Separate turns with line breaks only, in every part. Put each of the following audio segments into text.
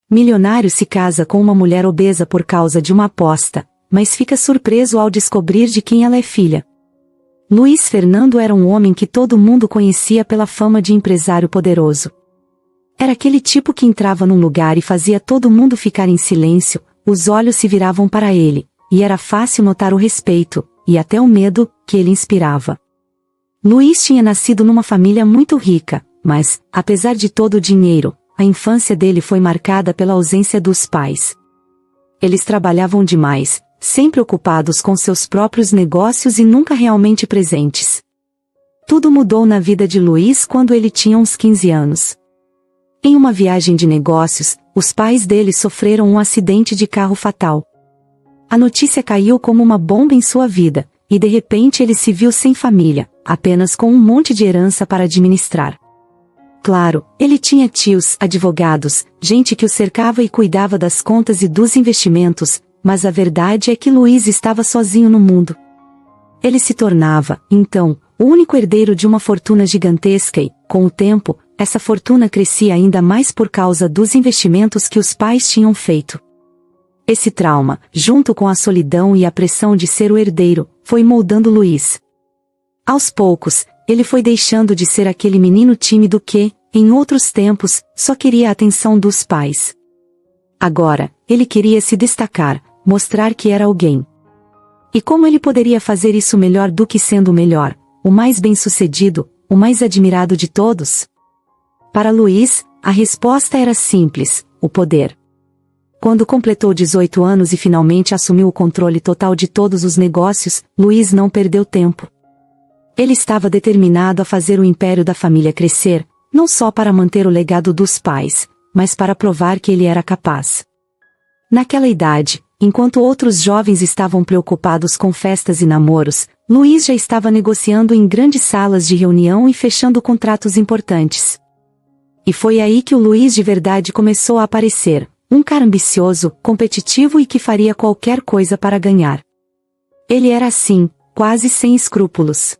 Milionário se casa com uma mulher obesa por causa de uma aposta, mas fica surpreso ao descobrir de quem ela é filha. Luiz Fernando era um homem que todo mundo conhecia pela fama de empresário poderoso. Era aquele tipo que entrava num lugar e fazia todo mundo ficar em silêncio, os olhos se viravam para ele, e era fácil notar o respeito, e até o medo, que ele inspirava. Luiz tinha nascido numa família muito rica, mas, apesar de todo o dinheiro, a infância dele foi marcada pela ausência dos pais. Eles trabalhavam demais, sempre ocupados com seus próprios negócios e nunca realmente presentes. Tudo mudou na vida de Luiz quando ele tinha uns 15 anos. Em uma viagem de negócios, os pais dele sofreram um acidente de carro fatal. A notícia caiu como uma bomba em sua vida, e de repente ele se viu sem família, apenas com um monte de herança para administrar. Claro, ele tinha tios, advogados, gente que o cercava e cuidava das contas e dos investimentos, mas a verdade é que Luiz estava sozinho no mundo. Ele se tornava, então, o único herdeiro de uma fortuna gigantesca e, com o tempo, essa fortuna crescia ainda mais por causa dos investimentos que os pais tinham feito. Esse trauma, junto com a solidão e a pressão de ser o herdeiro, foi moldando Luiz. Aos poucos, ele foi deixando de ser aquele menino tímido que, em outros tempos, só queria a atenção dos pais. Agora, ele queria se destacar, mostrar que era alguém. E como ele poderia fazer isso melhor do que sendo o melhor, o mais bem-sucedido, o mais admirado de todos? Para Luiz, a resposta era simples: o poder. Quando completou 18 anos e finalmente assumiu o controle total de todos os negócios, Luiz não perdeu tempo. Ele estava determinado a fazer o império da família crescer, não só para manter o legado dos pais, mas para provar que ele era capaz. Naquela idade, enquanto outros jovens estavam preocupados com festas e namoros, Luiz já estava negociando em grandes salas de reunião e fechando contratos importantes. E foi aí que o Luiz de verdade começou a aparecer, um cara ambicioso, competitivo e que faria qualquer coisa para ganhar. Ele era assim, quase sem escrúpulos.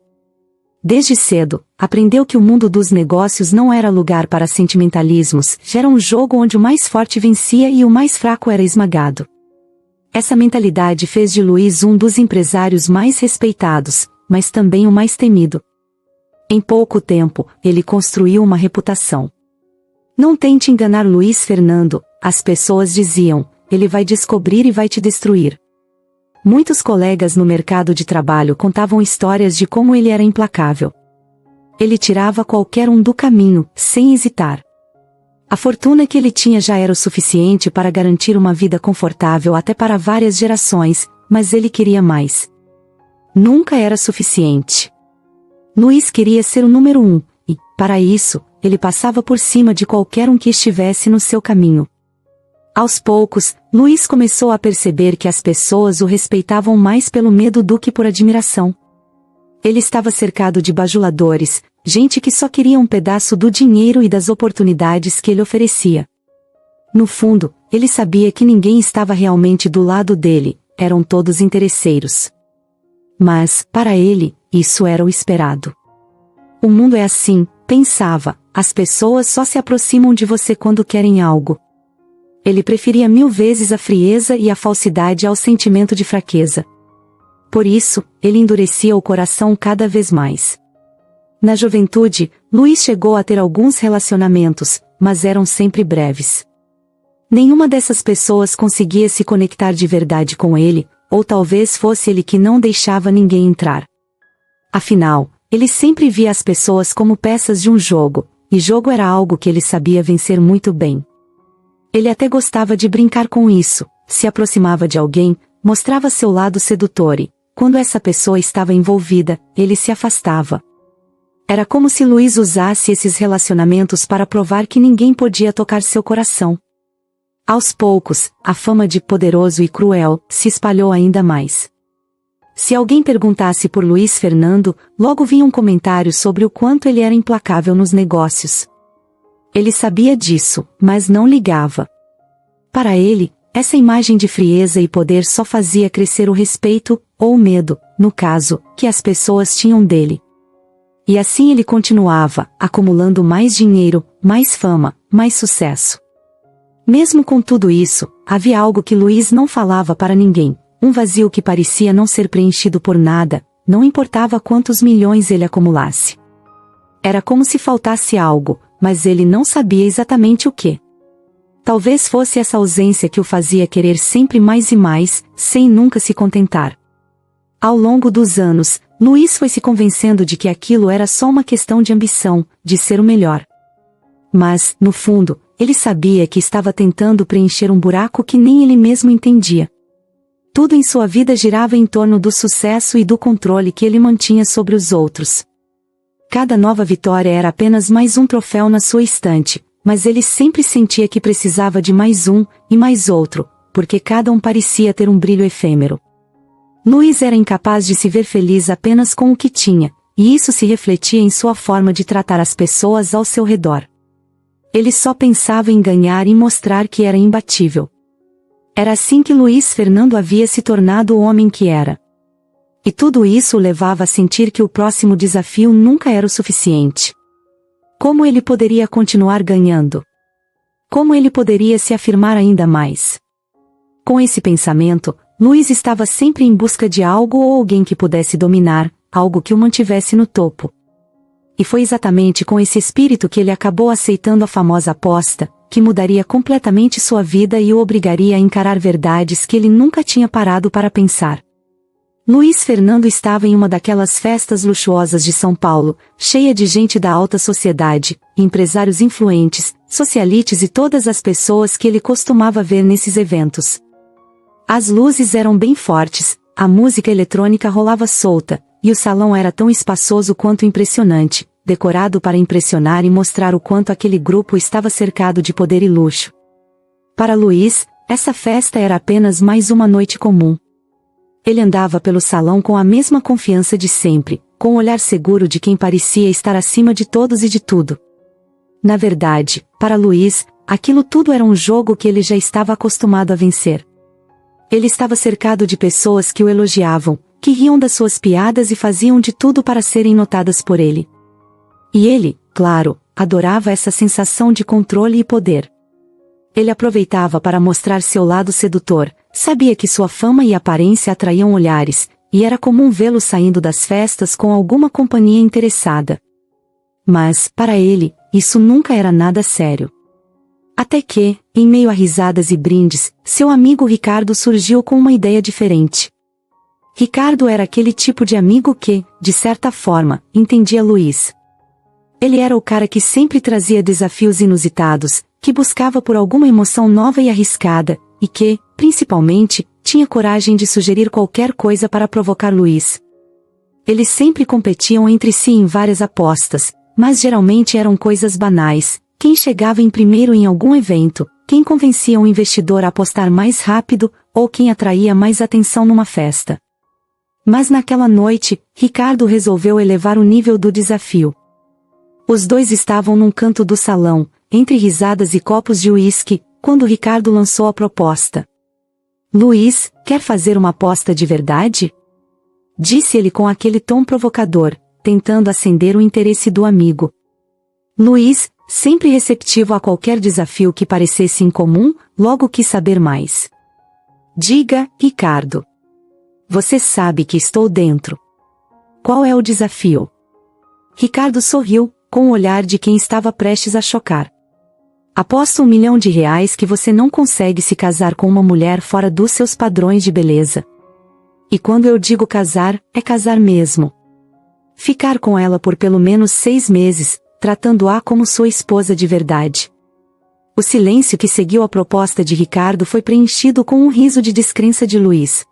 Desde cedo, aprendeu que o mundo dos negócios não era lugar para sentimentalismos, era um jogo onde o mais forte vencia e o mais fraco era esmagado. Essa mentalidade fez de Luiz um dos empresários mais respeitados, mas também o mais temido. Em pouco tempo, ele construiu uma reputação. Não tente enganar Luiz Fernando, as pessoas diziam, ele vai descobrir e vai te destruir. Muitos colegas no mercado de trabalho contavam histórias de como ele era implacável. Ele tirava qualquer um do caminho, sem hesitar. A fortuna que ele tinha já era o suficiente para garantir uma vida confortável até para várias gerações, mas ele queria mais. Nunca era suficiente. Luiz queria ser o número 1, e, para isso, ele passava por cima de qualquer um que estivesse no seu caminho. Aos poucos, Luiz começou a perceber que as pessoas o respeitavam mais pelo medo do que por admiração. Ele estava cercado de bajuladores, gente que só queria um pedaço do dinheiro e das oportunidades que ele oferecia. No fundo, ele sabia que ninguém estava realmente do lado dele, eram todos interesseiros. Mas, para ele, isso era o esperado. O mundo é assim, pensava, as pessoas só se aproximam de você quando querem algo. Ele preferia 1000 vezes a frieza e a falsidade ao sentimento de fraqueza. Por isso, ele endurecia o coração cada vez mais. Na juventude, Luiz chegou a ter alguns relacionamentos, mas eram sempre breves. Nenhuma dessas pessoas conseguia se conectar de verdade com ele, ou talvez fosse ele que não deixava ninguém entrar. Afinal, ele sempre via as pessoas como peças de um jogo, e jogo era algo que ele sabia vencer muito bem. Ele até gostava de brincar com isso, se aproximava de alguém, mostrava seu lado sedutor e, quando essa pessoa estava envolvida, ele se afastava. Era como se Luiz usasse esses relacionamentos para provar que ninguém podia tocar seu coração. Aos poucos, a fama de poderoso e cruel se espalhou ainda mais. Se alguém perguntasse por Luiz Fernando, logo vinha um comentário sobre o quanto ele era implacável nos negócios. Ele sabia disso, mas não ligava. Para ele, essa imagem de frieza e poder só fazia crescer o respeito, ou o medo, no caso, que as pessoas tinham dele. E assim ele continuava, acumulando mais dinheiro, mais fama, mais sucesso. Mesmo com tudo isso, havia algo que Luiz não falava para ninguém, um vazio que parecia não ser preenchido por nada, não importava quantos milhões ele acumulasse. Era como se faltasse algo, mas ele não sabia exatamente o que. Talvez fosse essa ausência que o fazia querer sempre mais e mais, sem nunca se contentar. Ao longo dos anos, Luiz foi se convencendo de que aquilo era só uma questão de ambição, de ser o melhor. Mas, no fundo, ele sabia que estava tentando preencher um buraco que nem ele mesmo entendia. Tudo em sua vida girava em torno do sucesso e do controle que ele mantinha sobre os outros. Cada nova vitória era apenas mais um troféu na sua estante, mas ele sempre sentia que precisava de mais um, e mais outro, porque cada um parecia ter um brilho efêmero. Luiz era incapaz de se ver feliz apenas com o que tinha, e isso se refletia em sua forma de tratar as pessoas ao seu redor. Ele só pensava em ganhar e mostrar que era imbatível. Era assim que Luiz Fernando havia se tornado o homem que era. E tudo isso o levava a sentir que o próximo desafio nunca era o suficiente. Como ele poderia continuar ganhando? Como ele poderia se afirmar ainda mais? Com esse pensamento, Luiz estava sempre em busca de algo ou alguém que pudesse dominar, algo que o mantivesse no topo. E foi exatamente com esse espírito que ele acabou aceitando a famosa aposta, que mudaria completamente sua vida e o obrigaria a encarar verdades que ele nunca tinha parado para pensar. Luiz Fernando estava em uma daquelas festas luxuosas de São Paulo, cheia de gente da alta sociedade, empresários influentes, socialites e todas as pessoas que ele costumava ver nesses eventos. As luzes eram bem fortes, a música eletrônica rolava solta, e o salão era tão espaçoso quanto impressionante, decorado para impressionar e mostrar o quanto aquele grupo estava cercado de poder e luxo. Para Luiz, essa festa era apenas mais uma noite comum. Ele andava pelo salão com a mesma confiança de sempre, com o olhar seguro de quem parecia estar acima de todos e de tudo. Na verdade, para Luiz, aquilo tudo era um jogo que ele já estava acostumado a vencer. Ele estava cercado de pessoas que o elogiavam, que riam das suas piadas e faziam de tudo para serem notadas por ele. E ele, claro, adorava essa sensação de controle e poder. Ele aproveitava para mostrar seu lado sedutor, sabia que sua fama e aparência atraíam olhares, e era comum vê-lo saindo das festas com alguma companhia interessada. Mas, para ele, isso nunca era nada sério. Até que, em meio a risadas e brindes, seu amigo Ricardo surgiu com uma ideia diferente. Ricardo era aquele tipo de amigo que, de certa forma, entendia Luiz. Ele era o cara que sempre trazia desafios inusitados, que buscava por alguma emoção nova e arriscada, e que, principalmente, tinha coragem de sugerir qualquer coisa para provocar Luiz. Eles sempre competiam entre si em várias apostas, mas geralmente eram coisas banais: quem chegava em primeiro em algum evento, quem convencia um investidor a apostar mais rápido, ou quem atraía mais atenção numa festa. Mas naquela noite, Ricardo resolveu elevar o nível do desafio. Os dois estavam num canto do salão, entre risadas e copos de uísque, quando Ricardo lançou a proposta. Luiz, quer fazer uma aposta de verdade? Disse ele com aquele tom provocador, tentando acender o interesse do amigo. Luiz, sempre receptivo a qualquer desafio que parecesse incomum, logo quis saber mais. Diga, Ricardo. Você sabe que estou dentro. Qual é o desafio? Ricardo sorriu, com o olhar de quem estava prestes a chocar. Aposto R$1 milhão que você não consegue se casar com uma mulher fora dos seus padrões de beleza. E quando eu digo casar, é casar mesmo. Ficar com ela por pelo menos 6 meses, tratando-a como sua esposa de verdade. O silêncio que seguiu a proposta de Ricardo foi preenchido com um riso de descrença de Luiz.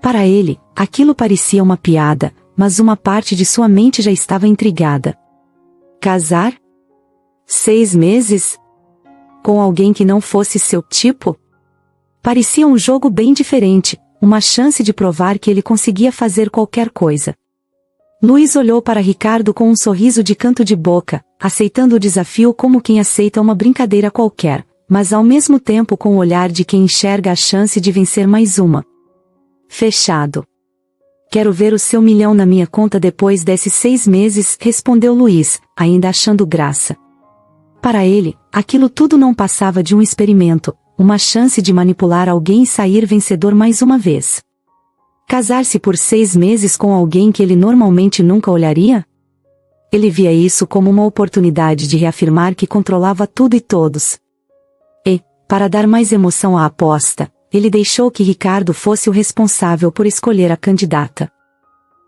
Para ele, aquilo parecia uma piada, mas uma parte de sua mente já estava intrigada. Casar? 6 meses? Com alguém que não fosse seu tipo? Parecia um jogo bem diferente, uma chance de provar que ele conseguia fazer qualquer coisa. Luiz olhou para Ricardo com um sorriso de canto de boca, aceitando o desafio como quem aceita uma brincadeira qualquer, mas ao mesmo tempo com o olhar de quem enxerga a chance de vencer mais uma. Fechado. Quero ver o seu 1 milhão na minha conta depois desses 6 meses, respondeu Luiz, ainda achando graça. Para ele, aquilo tudo não passava de um experimento, uma chance de manipular alguém e sair vencedor mais uma vez. Casar-se por 6 meses com alguém que ele normalmente nunca olharia? Ele via isso como uma oportunidade de reafirmar que controlava tudo e todos. E, para dar mais emoção à aposta, ele deixou que Ricardo fosse o responsável por escolher a candidata.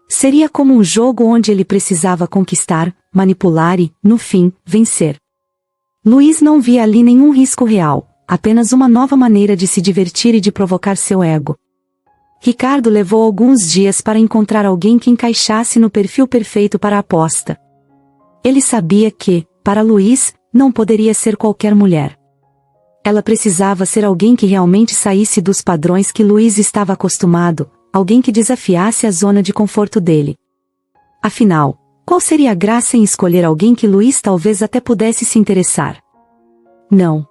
Seria como um jogo onde ele precisava conquistar, manipular e, no fim, vencer. Luiz não via ali nenhum risco real, apenas uma nova maneira de se divertir e de provocar seu ego. Ricardo levou alguns dias para encontrar alguém que encaixasse no perfil perfeito para a aposta. Ele sabia que, para Luiz, não poderia ser qualquer mulher. Ela precisava ser alguém que realmente saísse dos padrões que Luiz estava acostumado, alguém que desafiasse a zona de conforto dele. Afinal, qual seria a graça em escolher alguém que Luiz talvez até pudesse se interessar? Não.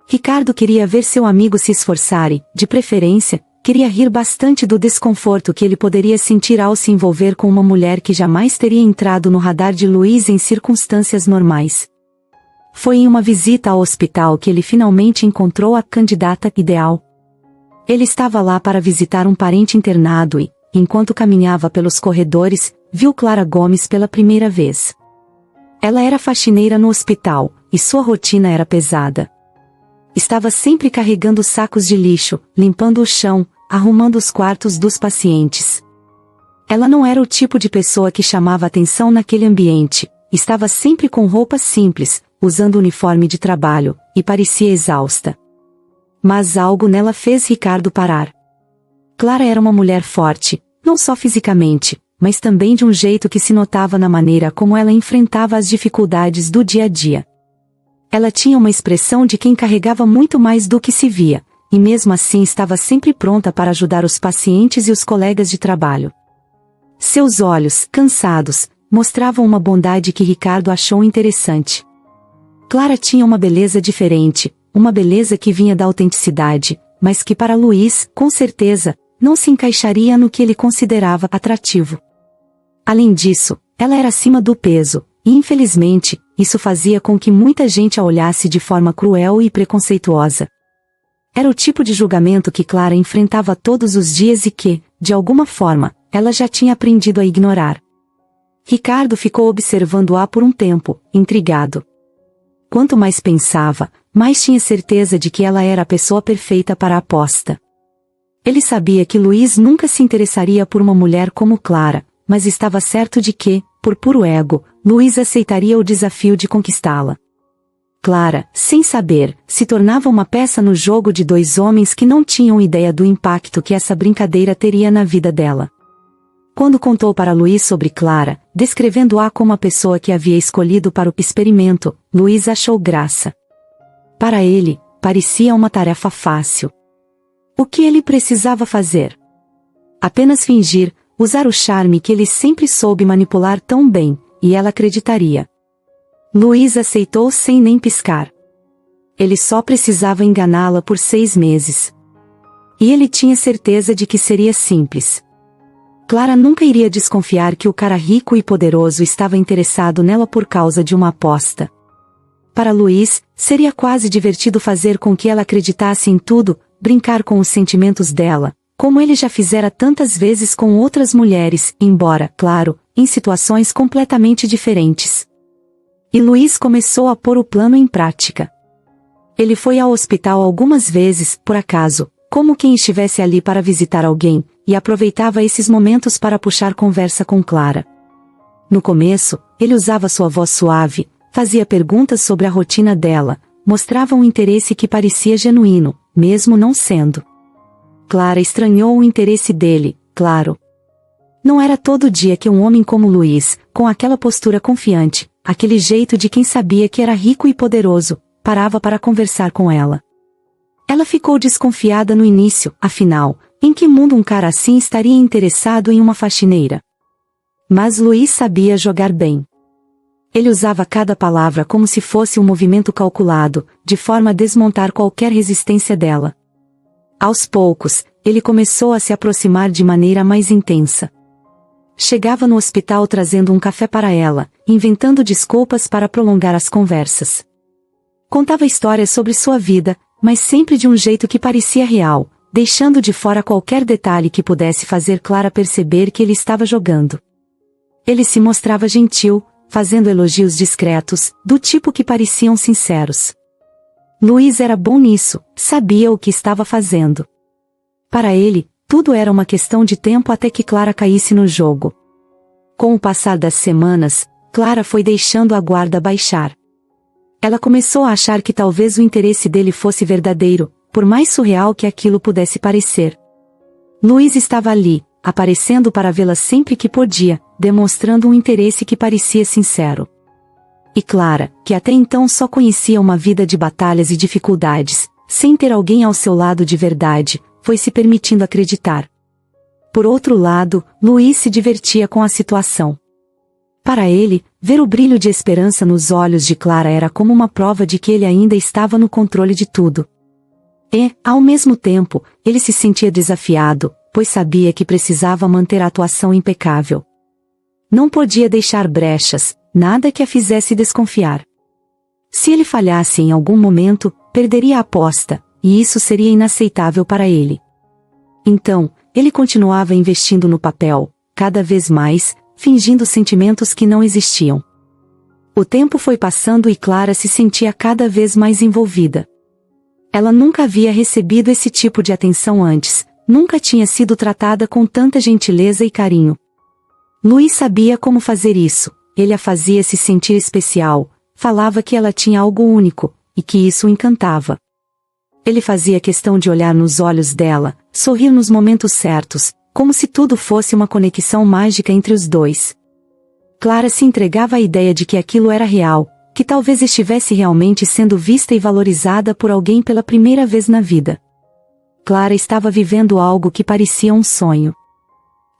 Ricardo queria ver seu amigo se esforçar e, de preferência, queria rir bastante do desconforto que ele poderia sentir ao se envolver com uma mulher que jamais teria entrado no radar de Luiz em circunstâncias normais. Foi em uma visita ao hospital que ele finalmente encontrou a candidata ideal. Ele estava lá para visitar um parente internado e, enquanto caminhava pelos corredores, viu Clara Gomes pela primeira vez. Ela era faxineira no hospital, e sua rotina era pesada. Estava sempre carregando sacos de lixo, limpando o chão, arrumando os quartos dos pacientes. Ela não era o tipo de pessoa que chamava atenção naquele ambiente, estava sempre com roupas simples, usando uniforme de trabalho, e parecia exausta. Mas algo nela fez Ricardo parar. Clara era uma mulher forte, não só fisicamente, mas também de um jeito que se notava na maneira como ela enfrentava as dificuldades do dia a dia. Ela tinha uma expressão de quem carregava muito mais do que se via, e mesmo assim estava sempre pronta para ajudar os pacientes e os colegas de trabalho. Seus olhos, cansados, mostravam uma bondade que Ricardo achou interessante. Clara tinha uma beleza diferente, uma beleza que vinha da autenticidade, mas que para Luiz, com certeza, não se encaixaria no que ele considerava atrativo. Além disso, ela era acima do peso, e infelizmente, isso fazia com que muita gente a olhasse de forma cruel e preconceituosa. Era o tipo de julgamento que Clara enfrentava todos os dias e que, de alguma forma, ela já tinha aprendido a ignorar. Ricardo ficou observando-a por um tempo, intrigado. Quanto mais pensava, mais tinha certeza de que ela era a pessoa perfeita para a aposta. Ele sabia que Luiz nunca se interessaria por uma mulher como Clara, mas estava certo de que, por puro ego, Luiz aceitaria o desafio de conquistá-la. Clara, sem saber, se tornava uma peça no jogo de dois homens que não tinham ideia do impacto que essa brincadeira teria na vida dela. Quando contou para Luiz sobre Clara, descrevendo-a como a pessoa que havia escolhido para o experimento, Luiz achou graça. Para ele, parecia uma tarefa fácil. O que ele precisava fazer? Apenas fingir, usar o charme que ele sempre soube manipular tão bem, e ela acreditaria. Luiz aceitou sem nem piscar. Ele só precisava enganá-la por 6 meses. E ele tinha certeza de que seria simples. Clara nunca iria desconfiar que o cara rico e poderoso estava interessado nela por causa de uma aposta. Para Luiz, seria quase divertido fazer com que ela acreditasse em tudo, brincar com os sentimentos dela, como ele já fizera tantas vezes com outras mulheres, embora, claro, em situações completamente diferentes. E Luiz começou a pôr o plano em prática. Ele foi ao hospital algumas vezes, por acaso, como quem estivesse ali para visitar alguém, e aproveitava esses momentos para puxar conversa com Clara. No começo, ele usava sua voz suave, fazia perguntas sobre a rotina dela, mostrava um interesse que parecia genuíno, mesmo não sendo. Clara estranhou o interesse dele, claro. Não era todo dia que um homem como Luiz, com aquela postura confiante, aquele jeito de quem sabia que era rico e poderoso, parava para conversar com ela. Ela ficou desconfiada no início, afinal, em que mundo um cara assim estaria interessado em uma faxineira? Mas Luiz sabia jogar bem. Ele usava cada palavra como se fosse um movimento calculado, de forma a desmontar qualquer resistência dela. Aos poucos, ele começou a se aproximar de maneira mais intensa. Chegava no hospital trazendo um café para ela, inventando desculpas para prolongar as conversas. Contava histórias sobre sua vida, mas sempre de um jeito que parecia real, deixando de fora qualquer detalhe que pudesse fazer Clara perceber que ele estava jogando. Ele se mostrava gentil, fazendo elogios discretos, do tipo que pareciam sinceros. Luís era bom nisso, sabia o que estava fazendo. Para ele, tudo era uma questão de tempo até que Clara caísse no jogo. Com o passar das semanas, Clara foi deixando a guarda baixar. Ela começou a achar que talvez o interesse dele fosse verdadeiro, por mais surreal que aquilo pudesse parecer. Luís estava ali, aparecendo para vê-la sempre que podia, demonstrando um interesse que parecia sincero. E Clara, que até então só conhecia uma vida de batalhas e dificuldades, sem ter alguém ao seu lado de verdade, foi se permitindo acreditar. Por outro lado, Luís se divertia com a situação. Para ele, ver o brilho de esperança nos olhos de Clara era como uma prova de que ele ainda estava no controle de tudo. E, ao mesmo tempo, ele se sentia desafiado, pois sabia que precisava manter a atuação impecável. Não podia deixar brechas, nada que a fizesse desconfiar. Se ele falhasse em algum momento, perderia a aposta, e isso seria inaceitável para ele. Então, ele continuava investindo no papel, cada vez mais, fingindo sentimentos que não existiam. O tempo foi passando e Clara se sentia cada vez mais envolvida. Ela nunca havia recebido esse tipo de atenção antes, nunca tinha sido tratada com tanta gentileza e carinho. Luís sabia como fazer isso, ele a fazia se sentir especial, falava que ela tinha algo único, e que isso o encantava. Ele fazia questão de olhar nos olhos dela, sorrir nos momentos certos, como se tudo fosse uma conexão mágica entre os dois. Clara se entregava à ideia de que aquilo era real, que talvez estivesse realmente sendo vista e valorizada por alguém pela primeira vez na vida. Clara estava vivendo algo que parecia um sonho.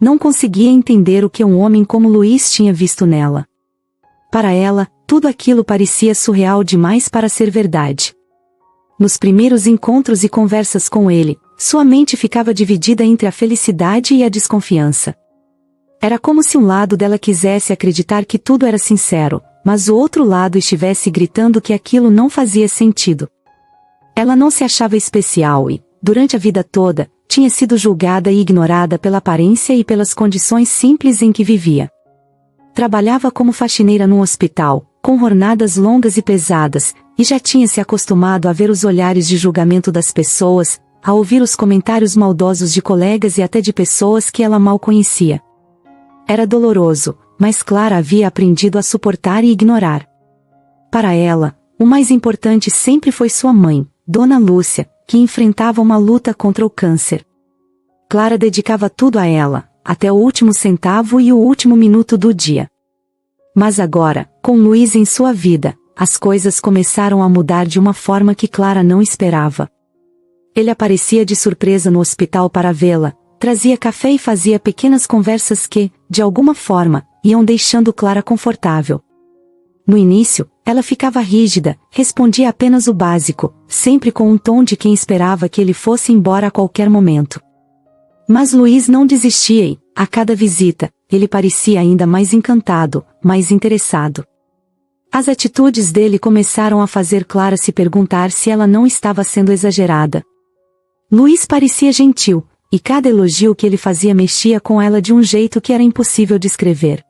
Não conseguia entender o que um homem como Luís tinha visto nela. Para ela, tudo aquilo parecia surreal demais para ser verdade. Nos primeiros encontros e conversas com ele, sua mente ficava dividida entre a felicidade e a desconfiança. Era como se um lado dela quisesse acreditar que tudo era sincero, mas o outro lado estivesse gritando que aquilo não fazia sentido. Ela não se achava especial e, durante a vida toda, tinha sido julgada e ignorada pela aparência e pelas condições simples em que vivia. Trabalhava como faxineira num hospital, com jornadas longas e pesadas, e já tinha se acostumado a ver os olhares de julgamento das pessoas, a ouvir os comentários maldosos de colegas e até de pessoas que ela mal conhecia. Era doloroso, mas Clara havia aprendido a suportar e ignorar. Para ela, o mais importante sempre foi sua mãe, Dona Lúcia, que enfrentava uma luta contra o câncer. Clara dedicava tudo a ela, até o último centavo e o último minuto do dia. Mas agora, com Luís em sua vida, as coisas começaram a mudar de uma forma que Clara não esperava. Ele aparecia de surpresa no hospital para vê-la, trazia café e fazia pequenas conversas que, de alguma forma, iam deixando Clara confortável. No início, ela ficava rígida, respondia apenas o básico, sempre com um tom de quem esperava que ele fosse embora a qualquer momento. Mas Luís não desistia e, a cada visita, ele parecia ainda mais encantado, mais interessado. As atitudes dele começaram a fazer Clara se perguntar se ela não estava sendo exagerada. Luís parecia gentil, e cada elogio que ele fazia mexia com ela de um jeito que era impossível descrever.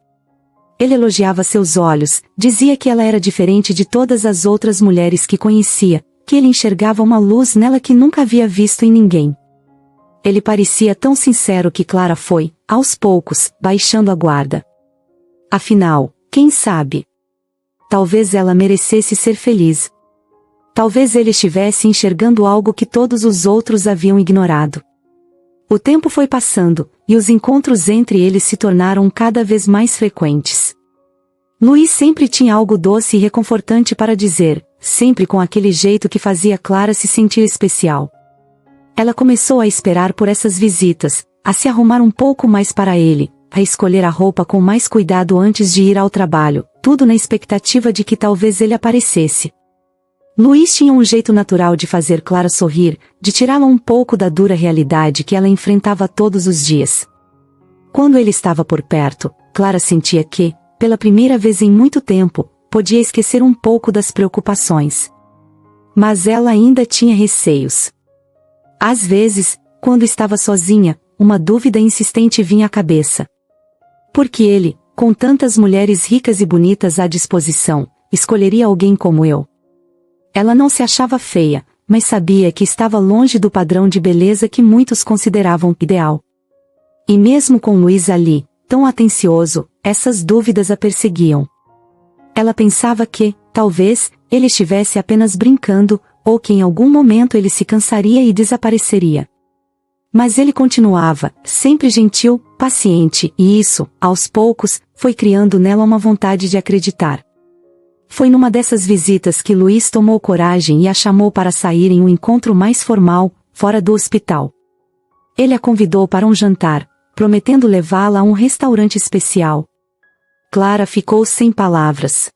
Ele elogiava seus olhos, dizia que ela era diferente de todas as outras mulheres que conhecia, que ele enxergava uma luz nela que nunca havia visto em ninguém. Ele parecia tão sincero que Clara foi, aos poucos, baixando a guarda. Afinal, quem sabe? Talvez ela merecesse ser feliz. Talvez ele estivesse enxergando algo que todos os outros haviam ignorado. O tempo foi passando, e os encontros entre eles se tornaram cada vez mais frequentes. Luís sempre tinha algo doce e reconfortante para dizer, sempre com aquele jeito que fazia Clara se sentir especial. Ela começou a esperar por essas visitas, a se arrumar um pouco mais para ele, a escolher a roupa com mais cuidado antes de ir ao trabalho, tudo na expectativa de que talvez ele aparecesse. Luís tinha um jeito natural de fazer Clara sorrir, de tirá-la um pouco da dura realidade que ela enfrentava todos os dias. Quando ele estava por perto, Clara sentia que, pela primeira vez em muito tempo, podia esquecer um pouco das preocupações. Mas ela ainda tinha receios. Às vezes, quando estava sozinha, uma dúvida insistente vinha à cabeça. Por que ele, com tantas mulheres ricas e bonitas à disposição, escolheria alguém como eu? Ela não se achava feia, mas sabia que estava longe do padrão de beleza que muitos consideravam ideal. E mesmo com Luís ali, tão atencioso, essas dúvidas a perseguiam. Ela pensava que, talvez, ele estivesse apenas brincando, ou que em algum momento ele se cansaria e desapareceria. Mas ele continuava, sempre gentil, paciente, e isso, aos poucos, foi criando nela uma vontade de acreditar. Foi numa dessas visitas que Luís tomou coragem e a chamou para sair em um encontro mais formal, fora do hospital. Ele a convidou para um jantar, prometendo levá-la a um restaurante especial. Clara ficou sem palavras.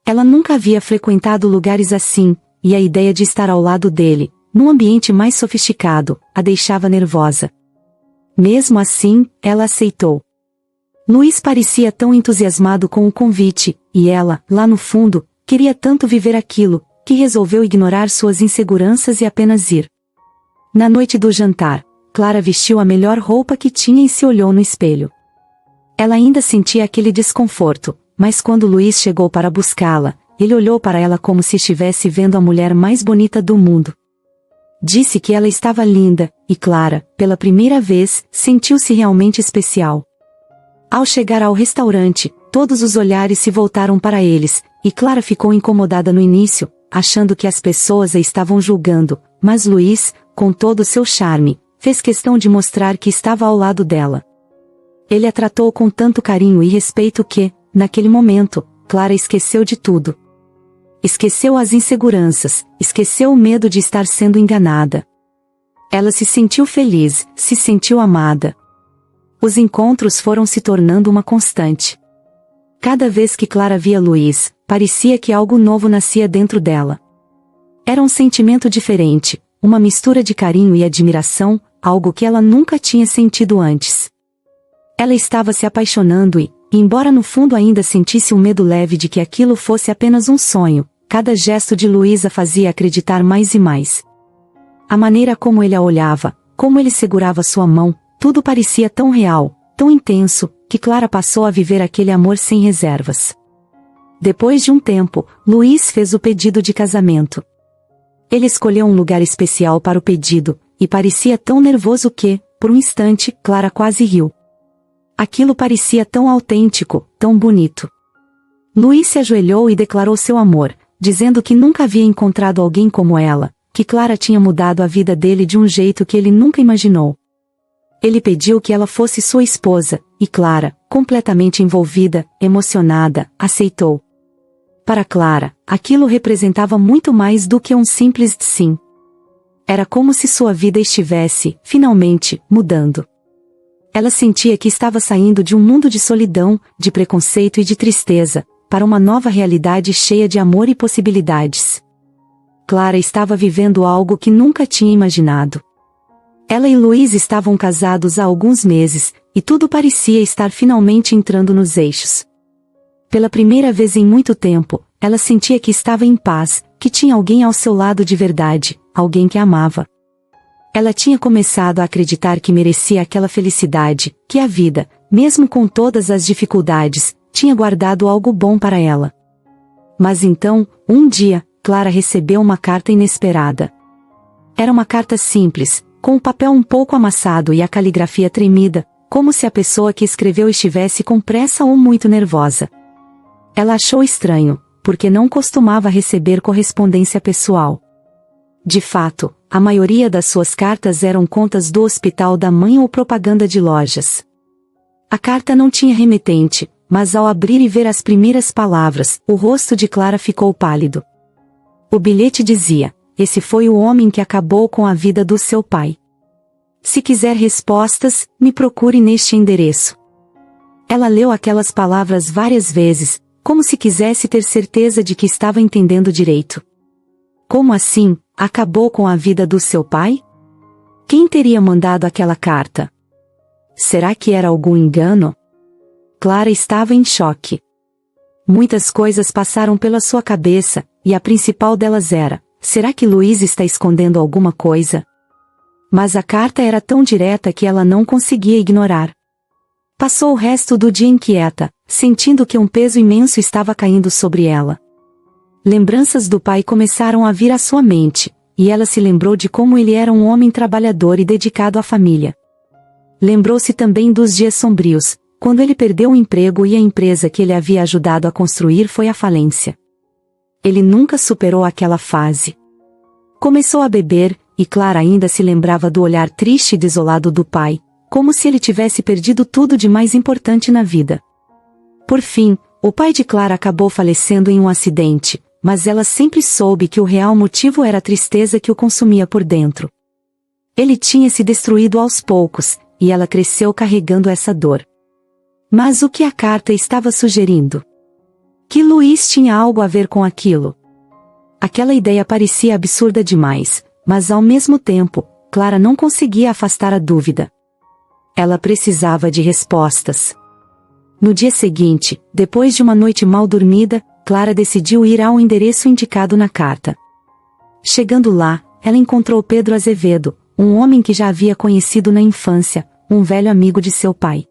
Ela nunca havia frequentado lugares assim, e a ideia de estar ao lado dele, num ambiente mais sofisticado, a deixava nervosa. Mesmo assim, ela aceitou. Luís parecia tão entusiasmado com o convite, e ela, lá no fundo, queria tanto viver aquilo, que resolveu ignorar suas inseguranças e apenas ir. Na noite do jantar, Clara vestiu a melhor roupa que tinha e se olhou no espelho. Ela ainda sentia aquele desconforto, mas quando Luís chegou para buscá-la, ele olhou para ela como se estivesse vendo a mulher mais bonita do mundo. Disse que ela estava linda, e Clara, pela primeira vez, sentiu-se realmente especial. Ao chegar ao restaurante, todos os olhares se voltaram para eles, e Clara ficou incomodada no início, achando que as pessoas a estavam julgando, mas Luís, com todo o seu charme, fez questão de mostrar que estava ao lado dela. Ele a tratou com tanto carinho e respeito que, naquele momento, Clara esqueceu de tudo. Esqueceu as inseguranças, esqueceu o medo de estar sendo enganada. Ela se sentiu feliz, se sentiu amada. Os encontros foram se tornando uma constante. Cada vez que Clara via Luís, parecia que algo novo nascia dentro dela. Era um sentimento diferente, uma mistura de carinho e admiração, algo que ela nunca tinha sentido antes. Ela estava se apaixonando e, embora no fundo ainda sentisse um medo leve de que aquilo fosse apenas um sonho, cada gesto de Luís a fazia acreditar mais e mais. A maneira como ele a olhava, como ele segurava sua mão, tudo parecia tão real, tão intenso, que Clara passou a viver aquele amor sem reservas. Depois de um tempo, Luís fez o pedido de casamento. Ele escolheu um lugar especial para o pedido, e parecia tão nervoso que, por um instante, Clara quase riu. Aquilo parecia tão autêntico, tão bonito. Luís se ajoelhou e declarou seu amor, dizendo que nunca havia encontrado alguém como ela, que Clara tinha mudado a vida dele de um jeito que ele nunca imaginou. Ele pediu que ela fosse sua esposa, e Clara, completamente envolvida, emocionada, aceitou. Para Clara, aquilo representava muito mais do que um simples sim. Era como se sua vida estivesse, finalmente, mudando. Ela sentia que estava saindo de um mundo de solidão, de preconceito e de tristeza, para uma nova realidade cheia de amor e possibilidades. Clara estava vivendo algo que nunca tinha imaginado. Ela e Luís estavam casados há alguns meses, e tudo parecia estar finalmente entrando nos eixos. Pela primeira vez em muito tempo, ela sentia que estava em paz, que tinha alguém ao seu lado de verdade, alguém que a amava. Ela tinha começado a acreditar que merecia aquela felicidade, que a vida, mesmo com todas as dificuldades, tinha guardado algo bom para ela. Mas então, um dia, Clara recebeu uma carta inesperada. Era uma carta simples, com o papel um pouco amassado e a caligrafia tremida, como se a pessoa que escreveu estivesse com pressa ou muito nervosa. Ela achou estranho, porque não costumava receber correspondência pessoal. De fato, a maioria das suas cartas eram contas do hospital da mãe ou propaganda de lojas. A carta não tinha remetente, mas ao abrir e ver as primeiras palavras, o rosto de Clara ficou pálido. O bilhete dizia: "Esse foi o homem que acabou com a vida do seu pai. Se quiser respostas, me procure neste endereço." Ela leu aquelas palavras várias vezes, como se quisesse ter certeza de que estava entendendo direito. Como assim, acabou com a vida do seu pai? Quem teria mandado aquela carta? Será que era algum engano? Clara estava em choque. Muitas coisas passaram pela sua cabeça, e a principal delas era: será que Luiz está escondendo alguma coisa? Mas a carta era tão direta que ela não conseguia ignorar. Passou o resto do dia inquieta, sentindo que um peso imenso estava caindo sobre ela. Lembranças do pai começaram a vir à sua mente, e ela se lembrou de como ele era um homem trabalhador e dedicado à família. Lembrou-se também dos dias sombrios, quando ele perdeu o emprego e a empresa que ele havia ajudado a construir foi à falência. Ele nunca superou aquela fase. Começou a beber, e Clara ainda se lembrava do olhar triste e desolado do pai, como se ele tivesse perdido tudo de mais importante na vida. Por fim, o pai de Clara acabou falecendo em um acidente, mas ela sempre soube que o real motivo era a tristeza que o consumia por dentro. Ele tinha se destruído aos poucos, e ela cresceu carregando essa dor. Mas o que a carta estava sugerindo? Que Luiz tinha algo a ver com aquilo. Aquela ideia parecia absurda demais, mas ao mesmo tempo, Clara não conseguia afastar a dúvida. Ela precisava de respostas. No dia seguinte, depois de uma noite mal dormida, Clara decidiu ir ao endereço indicado na carta. Chegando lá, ela encontrou Pedro Azevedo, um homem que já havia conhecido na infância, um velho amigo de seu pai.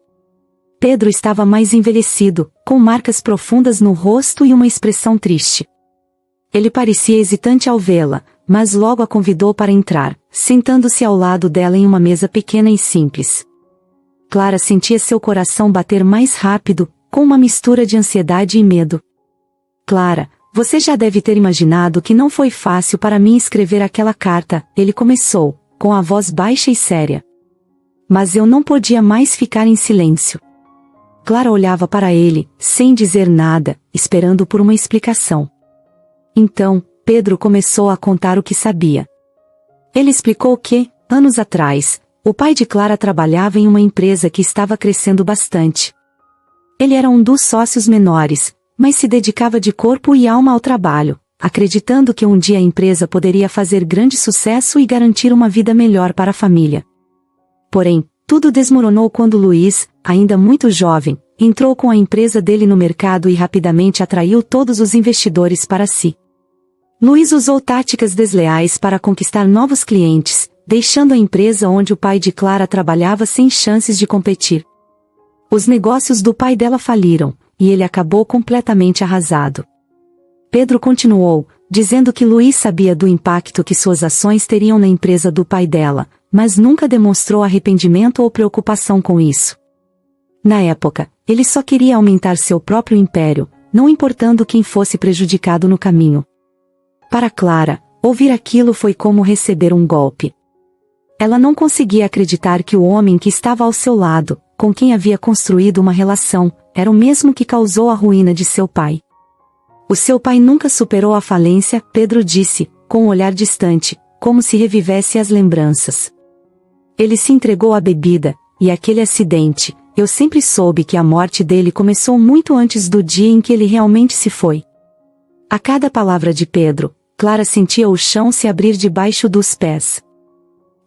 Pedro estava mais envelhecido, com marcas profundas no rosto e uma expressão triste. Ele parecia hesitante ao vê-la, mas logo a convidou para entrar, sentando-se ao lado dela em uma mesa pequena e simples. Clara sentia seu coração bater mais rápido, com uma mistura de ansiedade e medo. Clara, você já deve ter imaginado que não foi fácil para mim escrever aquela carta, ele começou, com a voz baixa e séria. Mas eu não podia mais ficar em silêncio. Clara olhava para ele, sem dizer nada, esperando por uma explicação. Então, Pedro começou a contar o que sabia. Ele explicou que, anos atrás, o pai de Clara trabalhava em uma empresa que estava crescendo bastante. Ele era um dos sócios menores, mas se dedicava de corpo e alma ao trabalho, acreditando que um dia a empresa poderia fazer grande sucesso e garantir uma vida melhor para a família. Porém, tudo desmoronou quando Luiz, ainda muito jovem, entrou com a empresa dele no mercado e rapidamente atraiu todos os investidores para si. Luiz usou táticas desleais para conquistar novos clientes, deixando a empresa onde o pai de Clara trabalhava sem chances de competir. Os negócios do pai dela faliram, e ele acabou completamente arrasado. Pedro continuou, dizendo que Luiz sabia do impacto que suas ações teriam na empresa do pai dela, mas nunca demonstrou arrependimento ou preocupação com isso. Na época, ele só queria aumentar seu próprio império, não importando quem fosse prejudicado no caminho. Para Clara, ouvir aquilo foi como receber um golpe. Ela não conseguia acreditar que o homem que estava ao seu lado, com quem havia construído uma relação, era o mesmo que causou a ruína de seu pai. O seu pai nunca superou a falência, Pedro disse, com um olhar distante, como se revivesse as lembranças. Ele se entregou à bebida, e aquele acidente, eu sempre soube que a morte dele começou muito antes do dia em que ele realmente se foi. A cada palavra de Pedro, Clara sentia o chão se abrir debaixo dos pés.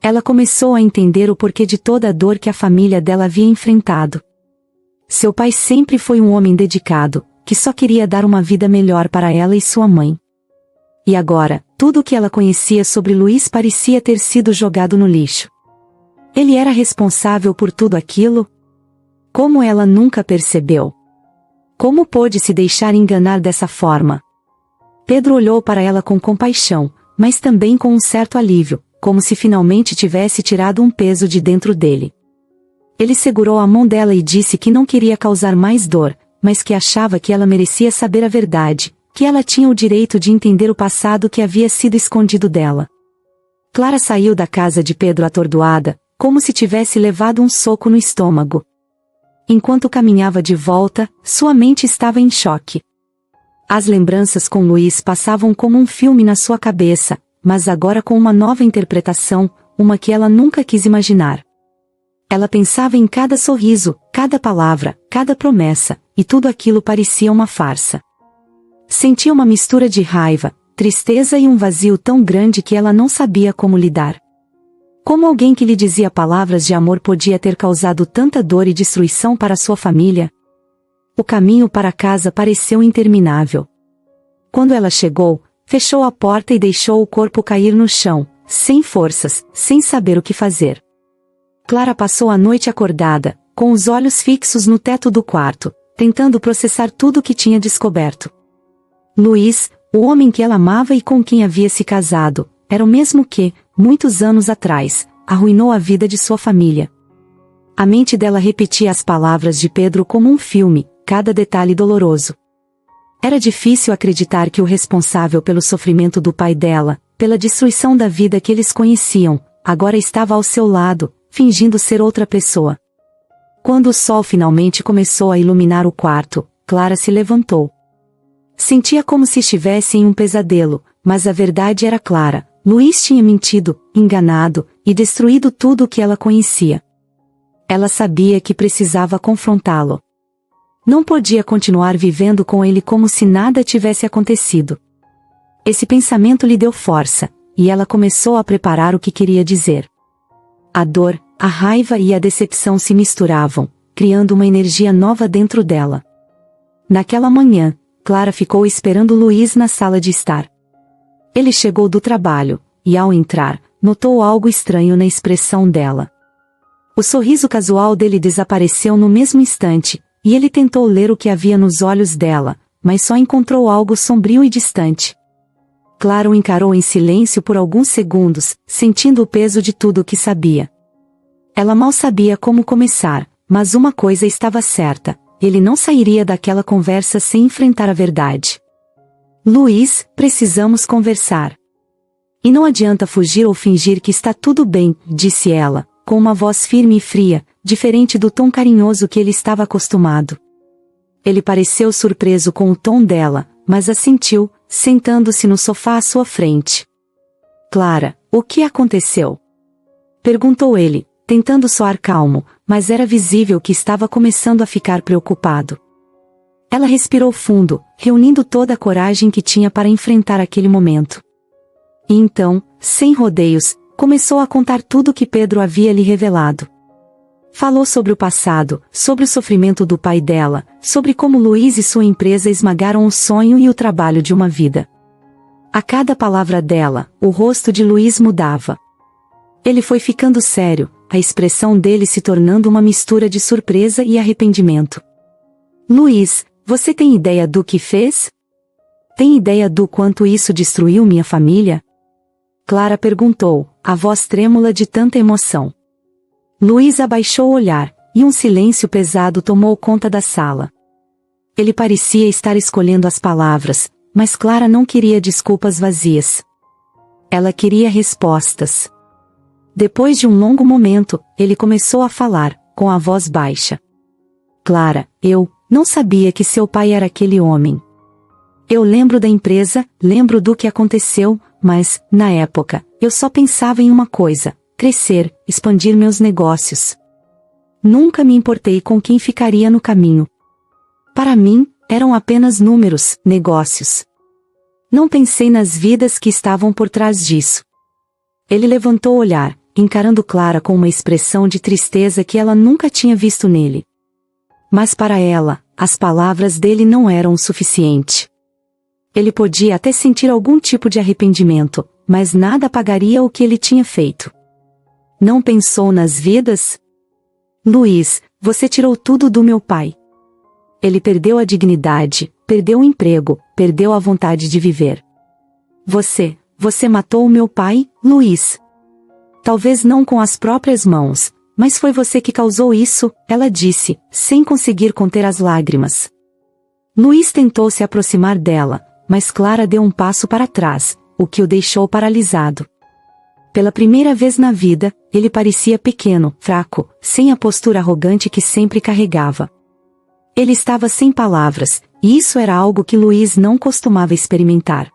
Ela começou a entender o porquê de toda a dor que a família dela havia enfrentado. Seu pai sempre foi um homem dedicado, que só queria dar uma vida melhor para ela e sua mãe. E agora, tudo o que ela conhecia sobre Luiz parecia ter sido jogado no lixo. Ele era responsável por tudo aquilo? Como ela nunca percebeu? Como pôde se deixar enganar dessa forma? Pedro olhou para ela com compaixão, mas também com um certo alívio, como se finalmente tivesse tirado um peso de dentro dele. Ele segurou a mão dela e disse que não queria causar mais dor, mas que achava que ela merecia saber a verdade, que ela tinha o direito de entender o passado que havia sido escondido dela. Clara saiu da casa de Pedro atordoada, como se tivesse levado um soco no estômago. Enquanto caminhava de volta, sua mente estava em choque. As lembranças com Luiz passavam como um filme na sua cabeça, mas agora com uma nova interpretação, uma que ela nunca quis imaginar. Ela pensava em cada sorriso, cada palavra, cada promessa, e tudo aquilo parecia uma farsa. Sentia uma mistura de raiva, tristeza e um vazio tão grande que ela não sabia como lidar. Como alguém que lhe dizia palavras de amor podia ter causado tanta dor e destruição para sua família? O caminho para casa pareceu interminável. Quando ela chegou, fechou a porta e deixou o corpo cair no chão, sem forças, sem saber o que fazer. Clara passou a noite acordada, com os olhos fixos no teto do quarto, tentando processar tudo o que tinha descoberto. Luiz, o homem que ela amava e com quem havia se casado, era o mesmo que, muitos anos atrás, arruinou a vida de sua família. A mente dela repetia as palavras de Pedro como um filme, cada detalhe doloroso. Era difícil acreditar que o responsável pelo sofrimento do pai dela, pela destruição da vida que eles conheciam, agora estava ao seu lado, fingindo ser outra pessoa. Quando o sol finalmente começou a iluminar o quarto, Clara se levantou. Sentia como se estivesse em um pesadelo, mas a verdade era clara: Luiz tinha mentido, enganado, e destruído tudo o que ela conhecia. Ela sabia que precisava confrontá-lo. Não podia continuar vivendo com ele como se nada tivesse acontecido. Esse pensamento lhe deu força, e ela começou a preparar o que queria dizer. A dor, a raiva e a decepção se misturavam, criando uma energia nova dentro dela. Naquela manhã, Clara ficou esperando Luiz na sala de estar. Ele chegou do trabalho, e ao entrar, notou algo estranho na expressão dela. O sorriso casual dele desapareceu no mesmo instante, e ele tentou ler o que havia nos olhos dela, mas só encontrou algo sombrio e distante. Clara o encarou em silêncio por alguns segundos, sentindo o peso de tudo o que sabia. Ela mal sabia como começar, mas uma coisa estava certa: ele não sairia daquela conversa sem enfrentar a verdade. Luiz, precisamos conversar. E não adianta fugir ou fingir que está tudo bem, disse ela, com uma voz firme e fria, diferente do tom carinhoso que ele estava acostumado. Ele pareceu surpreso com o tom dela, mas assentiu, sentando-se no sofá à sua frente. Clara, o que aconteceu? Perguntou ele, tentando soar calmo, mas era visível que estava começando a ficar preocupado. Ela respirou fundo, reunindo toda a coragem que tinha para enfrentar aquele momento. E então, sem rodeios, começou a contar tudo o que Pedro havia lhe revelado. Falou sobre o passado, sobre o sofrimento do pai dela, sobre como Luiz e sua empresa esmagaram o sonho e o trabalho de uma vida. A cada palavra dela, o rosto de Luiz mudava. Ele foi ficando sério, a expressão dele se tornando uma mistura de surpresa e arrependimento. Luiz, você tem ideia do que fez? Tem ideia do quanto isso destruiu minha família? Clara perguntou, a voz trêmula de tanta emoção. Luiz abaixou o olhar, e um silêncio pesado tomou conta da sala. Ele parecia estar escolhendo as palavras, mas Clara não queria desculpas vazias. Ela queria respostas. Depois de um longo momento, ele começou a falar, com a voz baixa. Clara, eu não sabia que seu pai era aquele homem. Eu lembro da empresa, lembro do que aconteceu, mas, na época, eu só pensava em uma coisa: crescer, expandir meus negócios. Nunca me importei com quem ficaria no caminho. Para mim, eram apenas números, negócios. Não pensei nas vidas que estavam por trás disso. Ele levantou o olhar, encarando Clara com uma expressão de tristeza que ela nunca tinha visto nele. Mas para ela, as palavras dele não eram o suficiente. Ele podia até sentir algum tipo de arrependimento, mas nada apagaria o que ele tinha feito. Não pensou nas vidas? Luiz, você tirou tudo do meu pai. Ele perdeu a dignidade, perdeu o emprego, perdeu a vontade de viver. Você matou o meu pai, Luiz. Talvez não com as próprias mãos, mas foi você que causou isso, ela disse, sem conseguir conter as lágrimas. Luiz tentou se aproximar dela, mas Clara deu um passo para trás, o que o deixou paralisado. Pela primeira vez na vida, ele parecia pequeno, fraco, sem a postura arrogante que sempre carregava. Ele estava sem palavras, e isso era algo que Luiz não costumava experimentar.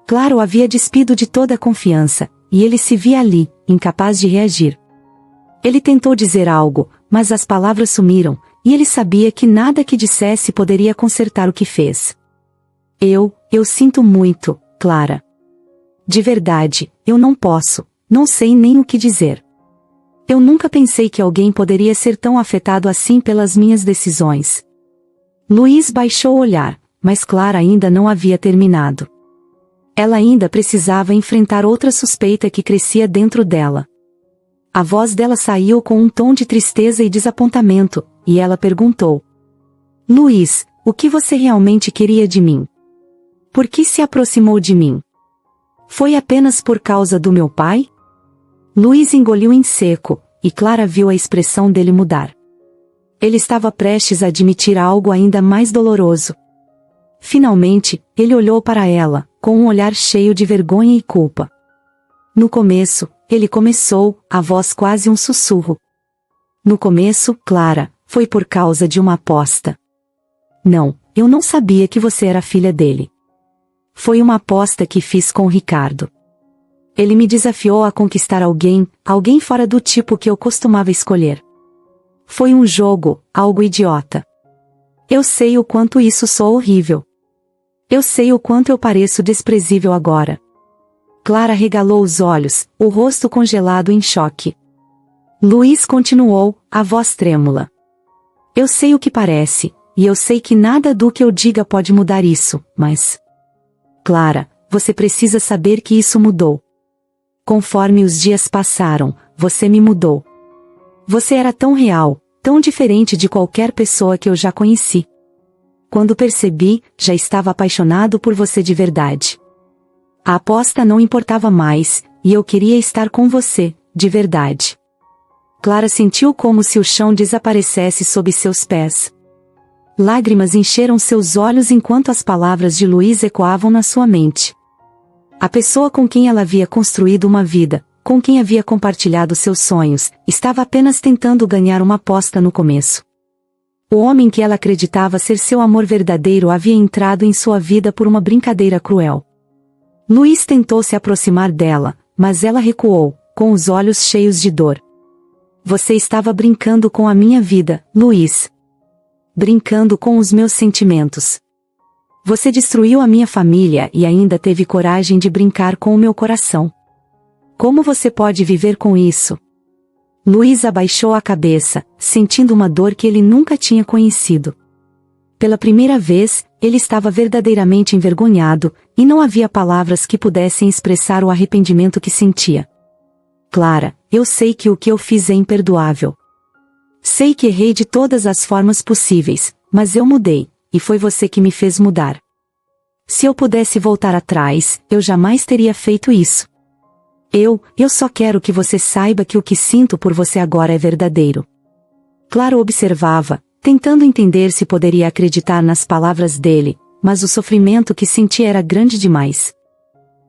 Clara o havia despido de toda a confiança, e ele se via ali, incapaz de reagir. Ele tentou dizer algo, mas as palavras sumiram, e ele sabia que nada que dissesse poderia consertar o que fez. Eu sinto muito, Clara. De verdade, eu não posso, não sei nem o que dizer. Eu nunca pensei que alguém poderia ser tão afetado assim pelas minhas decisões. Luiz baixou o olhar, mas Clara ainda não havia terminado. Ela ainda precisava enfrentar outra suspeita que crescia dentro dela. A voz dela saiu com um tom de tristeza e desapontamento, e ela perguntou: Luiz, o que você realmente queria de mim? Por que se aproximou de mim? Foi apenas por causa do meu pai? Luiz engoliu em seco, e Clara viu a expressão dele mudar. Ele estava prestes a admitir algo ainda mais doloroso. Finalmente, ele olhou para ela, com um olhar cheio de vergonha e culpa. No começo, ele começou, a voz quase um sussurro. No começo, Clara, foi por causa de uma aposta. Não, eu não sabia que você era filha dele. Foi uma aposta que fiz com o Ricardo. Ele me desafiou a conquistar alguém fora do tipo que eu costumava escolher. Foi um jogo, algo idiota. Eu sei o quanto isso soa horrível. Eu sei o quanto eu pareço desprezível agora. Clara regalou os olhos, o rosto congelado em choque. Luiz continuou, a voz trêmula. Eu sei o que parece, e eu sei que nada do que eu diga pode mudar isso, mas... Clara, você precisa saber que isso mudou. Conforme os dias passaram, você me mudou. Você era tão real, tão diferente de qualquer pessoa que eu já conheci. Quando percebi, já estava apaixonado por você de verdade. A aposta não importava mais, e eu queria estar com você, de verdade. Clara sentiu como se o chão desaparecesse sob seus pés. Lágrimas encheram seus olhos enquanto as palavras de Luiz ecoavam na sua mente. A pessoa com quem ela havia construído uma vida, com quem havia compartilhado seus sonhos, estava apenas tentando ganhar uma aposta no começo. O homem que ela acreditava ser seu amor verdadeiro havia entrado em sua vida por uma brincadeira cruel. Luiz tentou se aproximar dela, mas ela recuou, com os olhos cheios de dor. Você estava brincando com a minha vida, Luiz. Brincando com os meus sentimentos. Você destruiu a minha família e ainda teve coragem de brincar com o meu coração. Como você pode viver com isso? Luiz abaixou a cabeça, sentindo uma dor que ele nunca tinha conhecido. Pela primeira vez, ele estava verdadeiramente envergonhado, e não havia palavras que pudessem expressar o arrependimento que sentia. Clara, eu sei que o que eu fiz é imperdoável. Sei que errei de todas as formas possíveis, mas eu mudei, e foi você que me fez mudar. Se eu pudesse voltar atrás, eu jamais teria feito isso. Eu só quero que você saiba que o que sinto por você agora é verdadeiro. Clara observava, tentando entender se poderia acreditar nas palavras dele, mas o sofrimento que sentia era grande demais.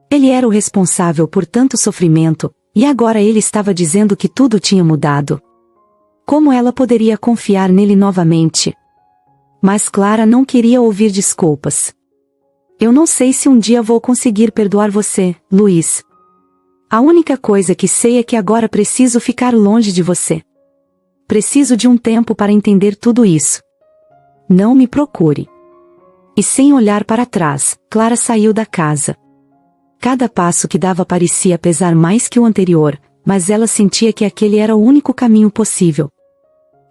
Ele era o responsável por tanto sofrimento, e agora ele estava dizendo que tudo tinha mudado. Como ela poderia confiar nele novamente? Mas Clara não queria ouvir desculpas. Eu não sei se um dia vou conseguir perdoar você, Luiz. A única coisa que sei é que agora preciso ficar longe de você. Preciso de um tempo para entender tudo isso. Não me procure. E sem olhar para trás, Clara saiu da casa. Cada passo que dava parecia pesar mais que o anterior, mas ela sentia que aquele era o único caminho possível.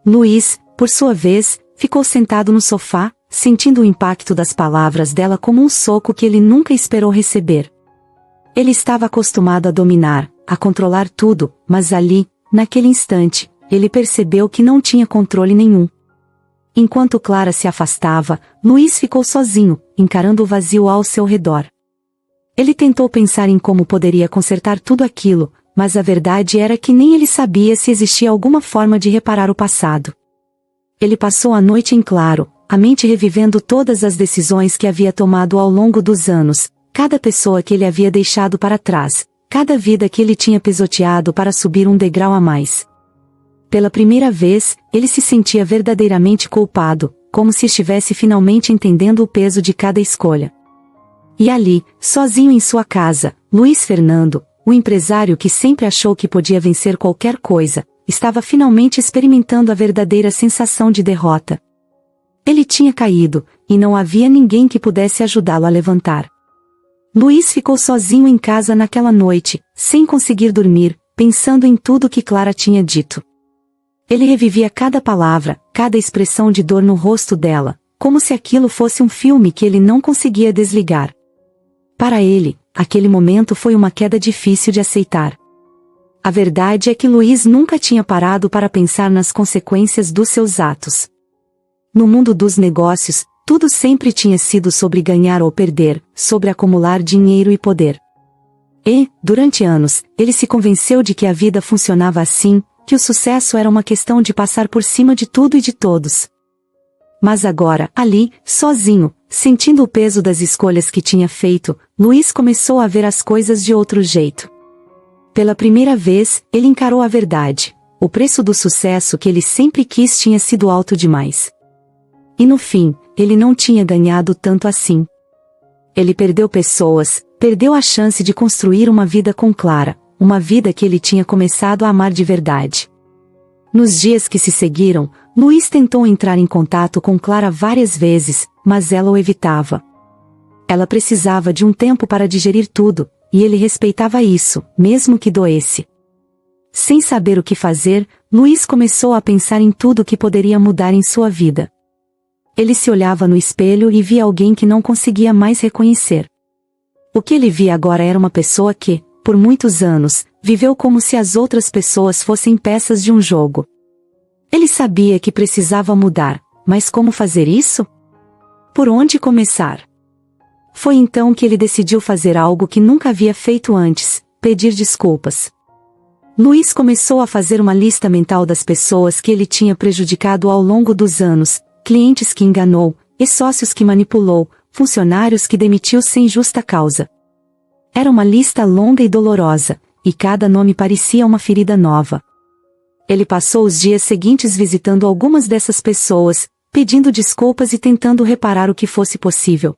Luiz, por sua vez, ficou sentado no sofá, sentindo o impacto das palavras dela como um soco que ele nunca esperou receber. Ele estava acostumado a dominar, a controlar tudo, mas ali, naquele instante, ele percebeu que não tinha controle nenhum. Enquanto Clara se afastava, Luiz ficou sozinho, encarando o vazio ao seu redor. Ele tentou pensar em como poderia consertar tudo aquilo, mas a verdade era que nem ele sabia se existia alguma forma de reparar o passado. Ele passou a noite em claro, a mente revivendo todas as decisões que havia tomado ao longo dos anos, cada pessoa que ele havia deixado para trás, cada vida que ele tinha pisoteado para subir um degrau a mais. Pela primeira vez, ele se sentia verdadeiramente culpado, como se estivesse finalmente entendendo o peso de cada escolha. E ali, sozinho em sua casa, Luiz Fernando, o empresário que sempre achou que podia vencer qualquer coisa, estava finalmente experimentando a verdadeira sensação de derrota. Ele tinha caído, e não havia ninguém que pudesse ajudá-lo a levantar. Luiz ficou sozinho em casa naquela noite, sem conseguir dormir, pensando em tudo que Clara tinha dito. Ele revivia cada palavra, cada expressão de dor no rosto dela, como se aquilo fosse um filme que ele não conseguia desligar. Para ele, aquele momento foi uma queda difícil de aceitar. A verdade é que Luiz nunca tinha parado para pensar nas consequências dos seus atos. No mundo dos negócios, tudo sempre tinha sido sobre ganhar ou perder, sobre acumular dinheiro e poder. E, durante anos, ele se convenceu de que a vida funcionava assim, que o sucesso era uma questão de passar por cima de tudo e de todos. Mas agora, ali, sozinho, sentindo o peso das escolhas que tinha feito, Luiz começou a ver as coisas de outro jeito. Pela primeira vez, ele encarou a verdade. O preço do sucesso que ele sempre quis tinha sido alto demais. E no fim, ele não tinha ganhado tanto assim. Ele perdeu pessoas, perdeu a chance de construir uma vida com Clara, uma vida que ele tinha começado a amar de verdade. Nos dias que se seguiram, Luiz tentou entrar em contato com Clara várias vezes, mas ela o evitava. Ela precisava de um tempo para digerir tudo, e ele respeitava isso, mesmo que doesse. Sem saber o que fazer, Luiz começou a pensar em tudo que poderia mudar em sua vida. Ele se olhava no espelho e via alguém que não conseguia mais reconhecer. O que ele via agora era uma pessoa que, por muitos anos, viveu como se as outras pessoas fossem peças de um jogo. Ele sabia que precisava mudar, mas como fazer isso? Por onde começar? Foi então que ele decidiu fazer algo que nunca havia feito antes: pedir desculpas. Luiz começou a fazer uma lista mental das pessoas que ele tinha prejudicado ao longo dos anos, clientes que enganou, ex-sócios que manipulou, funcionários que demitiu sem justa causa. Era uma lista longa e dolorosa, e cada nome parecia uma ferida nova. Ele passou os dias seguintes visitando algumas dessas pessoas, pedindo desculpas e tentando reparar o que fosse possível.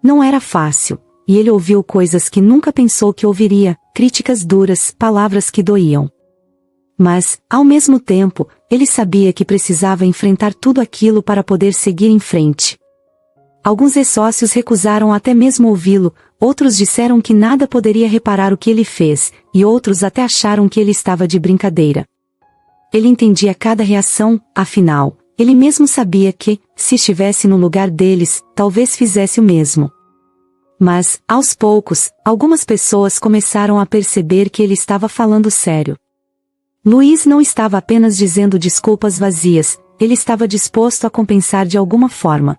Não era fácil, e ele ouviu coisas que nunca pensou que ouviria, críticas duras, palavras que doíam. Mas, ao mesmo tempo, ele sabia que precisava enfrentar tudo aquilo para poder seguir em frente. Alguns ex-sócios recusaram até mesmo ouvi-lo, outros disseram que nada poderia reparar o que ele fez, e outros até acharam que ele estava de brincadeira. Ele entendia cada reação, afinal, ele mesmo sabia que, se estivesse no lugar deles, talvez fizesse o mesmo. Mas, aos poucos, algumas pessoas começaram a perceber que ele estava falando sério. Luiz não estava apenas dizendo desculpas vazias, ele estava disposto a compensar de alguma forma.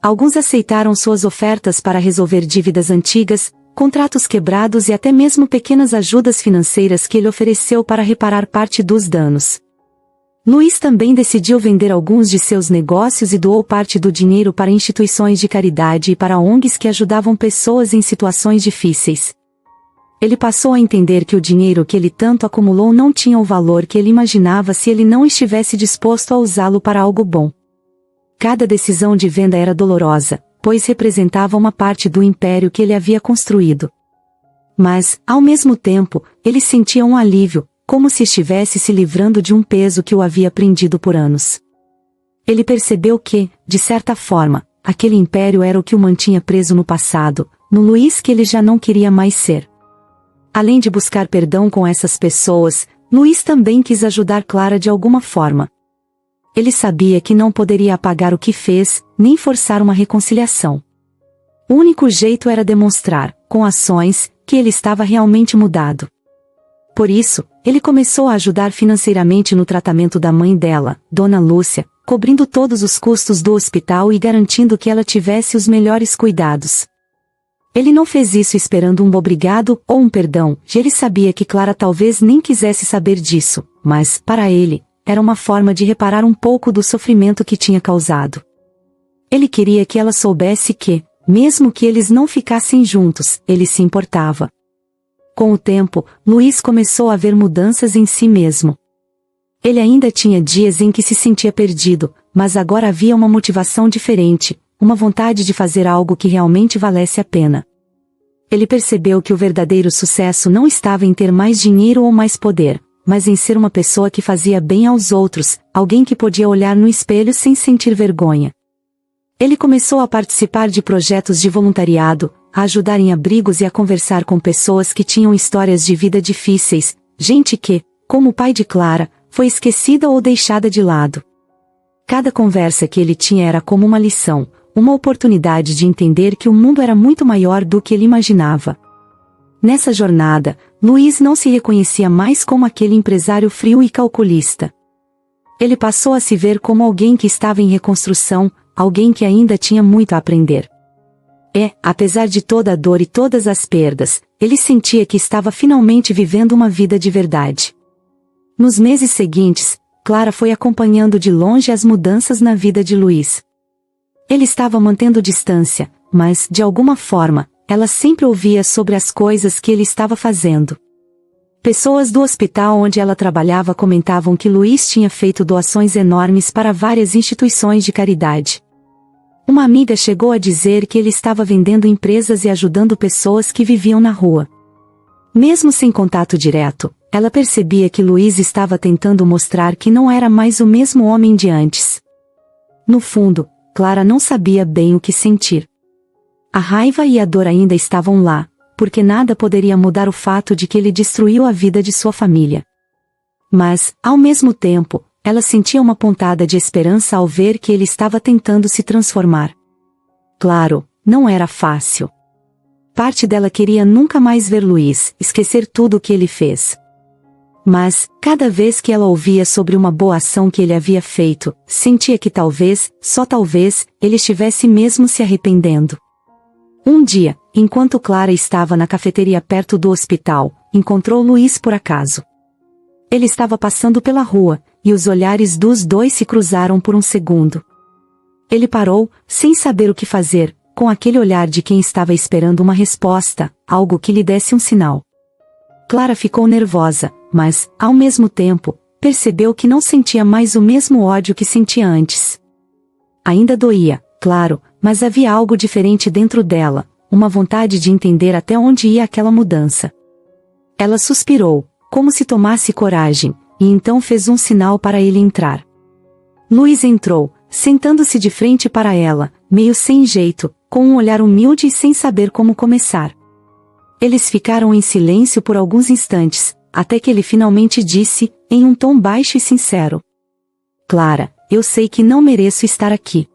Alguns aceitaram suas ofertas para resolver dívidas antigas, contratos quebrados e até mesmo pequenas ajudas financeiras que ele ofereceu para reparar parte dos danos. Luiz também decidiu vender alguns de seus negócios e doou parte do dinheiro para instituições de caridade e para ONGs que ajudavam pessoas em situações difíceis. Ele passou a entender que o dinheiro que ele tanto acumulou não tinha o valor que ele imaginava se ele não estivesse disposto a usá-lo para algo bom. Cada decisão de venda era dolorosa, pois representava uma parte do império que ele havia construído. Mas, ao mesmo tempo, ele sentia um alívio, como se estivesse se livrando de um peso que o havia prendido por anos. Ele percebeu que, de certa forma, aquele império era o que o mantinha preso no passado, no Luiz que ele já não queria mais ser. Além de buscar perdão com essas pessoas, Luiz também quis ajudar Clara de alguma forma. Ele sabia que não poderia apagar o que fez, nem forçar uma reconciliação. O único jeito era demonstrar, com ações, que ele estava realmente mudado. Por isso, ele começou a ajudar financeiramente no tratamento da mãe dela, Dona Lúcia, cobrindo todos os custos do hospital e garantindo que ela tivesse os melhores cuidados. Ele não fez isso esperando um obrigado ou um perdão, e ele sabia que Clara talvez nem quisesse saber disso, mas, para ele, era uma forma de reparar um pouco do sofrimento que tinha causado. Ele queria que ela soubesse que, mesmo que eles não ficassem juntos, ele se importava. Com o tempo, Luiz começou a ver mudanças em si mesmo. Ele ainda tinha dias em que se sentia perdido, mas agora havia uma motivação diferente, uma vontade de fazer algo que realmente valesse a pena. Ele percebeu que o verdadeiro sucesso não estava em ter mais dinheiro ou mais poder, mas em ser uma pessoa que fazia bem aos outros, alguém que podia olhar no espelho sem sentir vergonha. Ele começou a participar de projetos de voluntariado, a ajudar em abrigos e a conversar com pessoas que tinham histórias de vida difíceis, gente que, como o pai de Clara, foi esquecida ou deixada de lado. Cada conversa que ele tinha era como uma lição, uma oportunidade de entender que o mundo era muito maior do que ele imaginava. Nessa jornada, Luiz não se reconhecia mais como aquele empresário frio e calculista. Ele passou a se ver como alguém que estava em reconstrução, alguém que ainda tinha muito a aprender. Apesar de toda a dor e todas as perdas, ele sentia que estava finalmente vivendo uma vida de verdade. Nos meses seguintes, Clara foi acompanhando de longe as mudanças na vida de Luiz. Ele estava mantendo distância, mas, de alguma forma, ela sempre ouvia sobre as coisas que ele estava fazendo. Pessoas do hospital onde ela trabalhava comentavam que Luiz tinha feito doações enormes para várias instituições de caridade. Uma amiga chegou a dizer que ele estava vendendo empresas e ajudando pessoas que viviam na rua. Mesmo sem contato direto, ela percebia que Luiz estava tentando mostrar que não era mais o mesmo homem de antes. No fundo, Clara não sabia bem o que sentir. A raiva e a dor ainda estavam lá, porque nada poderia mudar o fato de que ele destruiu a vida de sua família. Mas, ao mesmo tempo, ela sentia uma pontada de esperança ao ver que ele estava tentando se transformar. Claro, não era fácil. Parte dela queria nunca mais ver Luiz, esquecer tudo o que ele fez. Mas, cada vez que ela ouvia sobre uma boa ação que ele havia feito, sentia que talvez, só talvez, ele estivesse mesmo se arrependendo. Um dia, enquanto Clara estava na cafeteria perto do hospital, encontrou Luiz por acaso. Ele estava passando pela rua, e os olhares dos dois se cruzaram por um segundo. Ele parou, sem saber o que fazer, com aquele olhar de quem estava esperando uma resposta, algo que lhe desse um sinal. Clara ficou nervosa, mas, ao mesmo tempo, percebeu que não sentia mais o mesmo ódio que sentia antes. Ainda doía, claro, mas havia algo diferente dentro dela, uma vontade de entender até onde ia aquela mudança. Ela suspirou, como se tomasse coragem, e então fez um sinal para ele entrar. Luiz entrou, sentando-se de frente para ela, meio sem jeito, com um olhar humilde e sem saber como começar. Eles ficaram em silêncio por alguns instantes, até que ele finalmente disse, em um tom baixo e sincero: Clara, eu sei que não mereço estar aqui.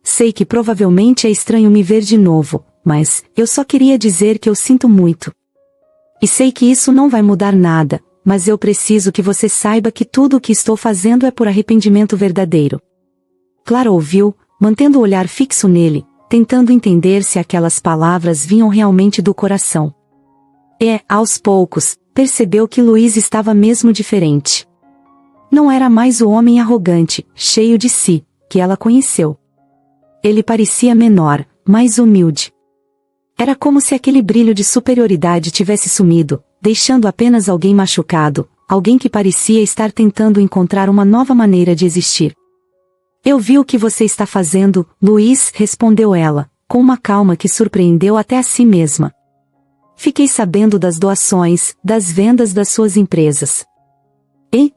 Sei que provavelmente é estranho me ver de novo, mas eu só queria dizer que eu sinto muito. E sei que isso não vai mudar nada, mas eu preciso que você saiba que tudo o que estou fazendo é por arrependimento verdadeiro. Clara ouviu, mantendo o olhar fixo nele, tentando entender se aquelas palavras vinham realmente do coração. Aos poucos, percebeu que Luiz estava mesmo diferente. Não era mais o homem arrogante, cheio de si, que ela conheceu. Ele parecia menor, mais humilde. Era como se aquele brilho de superioridade tivesse sumido, deixando apenas alguém machucado, alguém que parecia estar tentando encontrar uma nova maneira de existir. Eu vi o que você está fazendo, Luiz, respondeu ela, com uma calma que surpreendeu até a si mesma. Fiquei sabendo das doações, das vendas das suas empresas.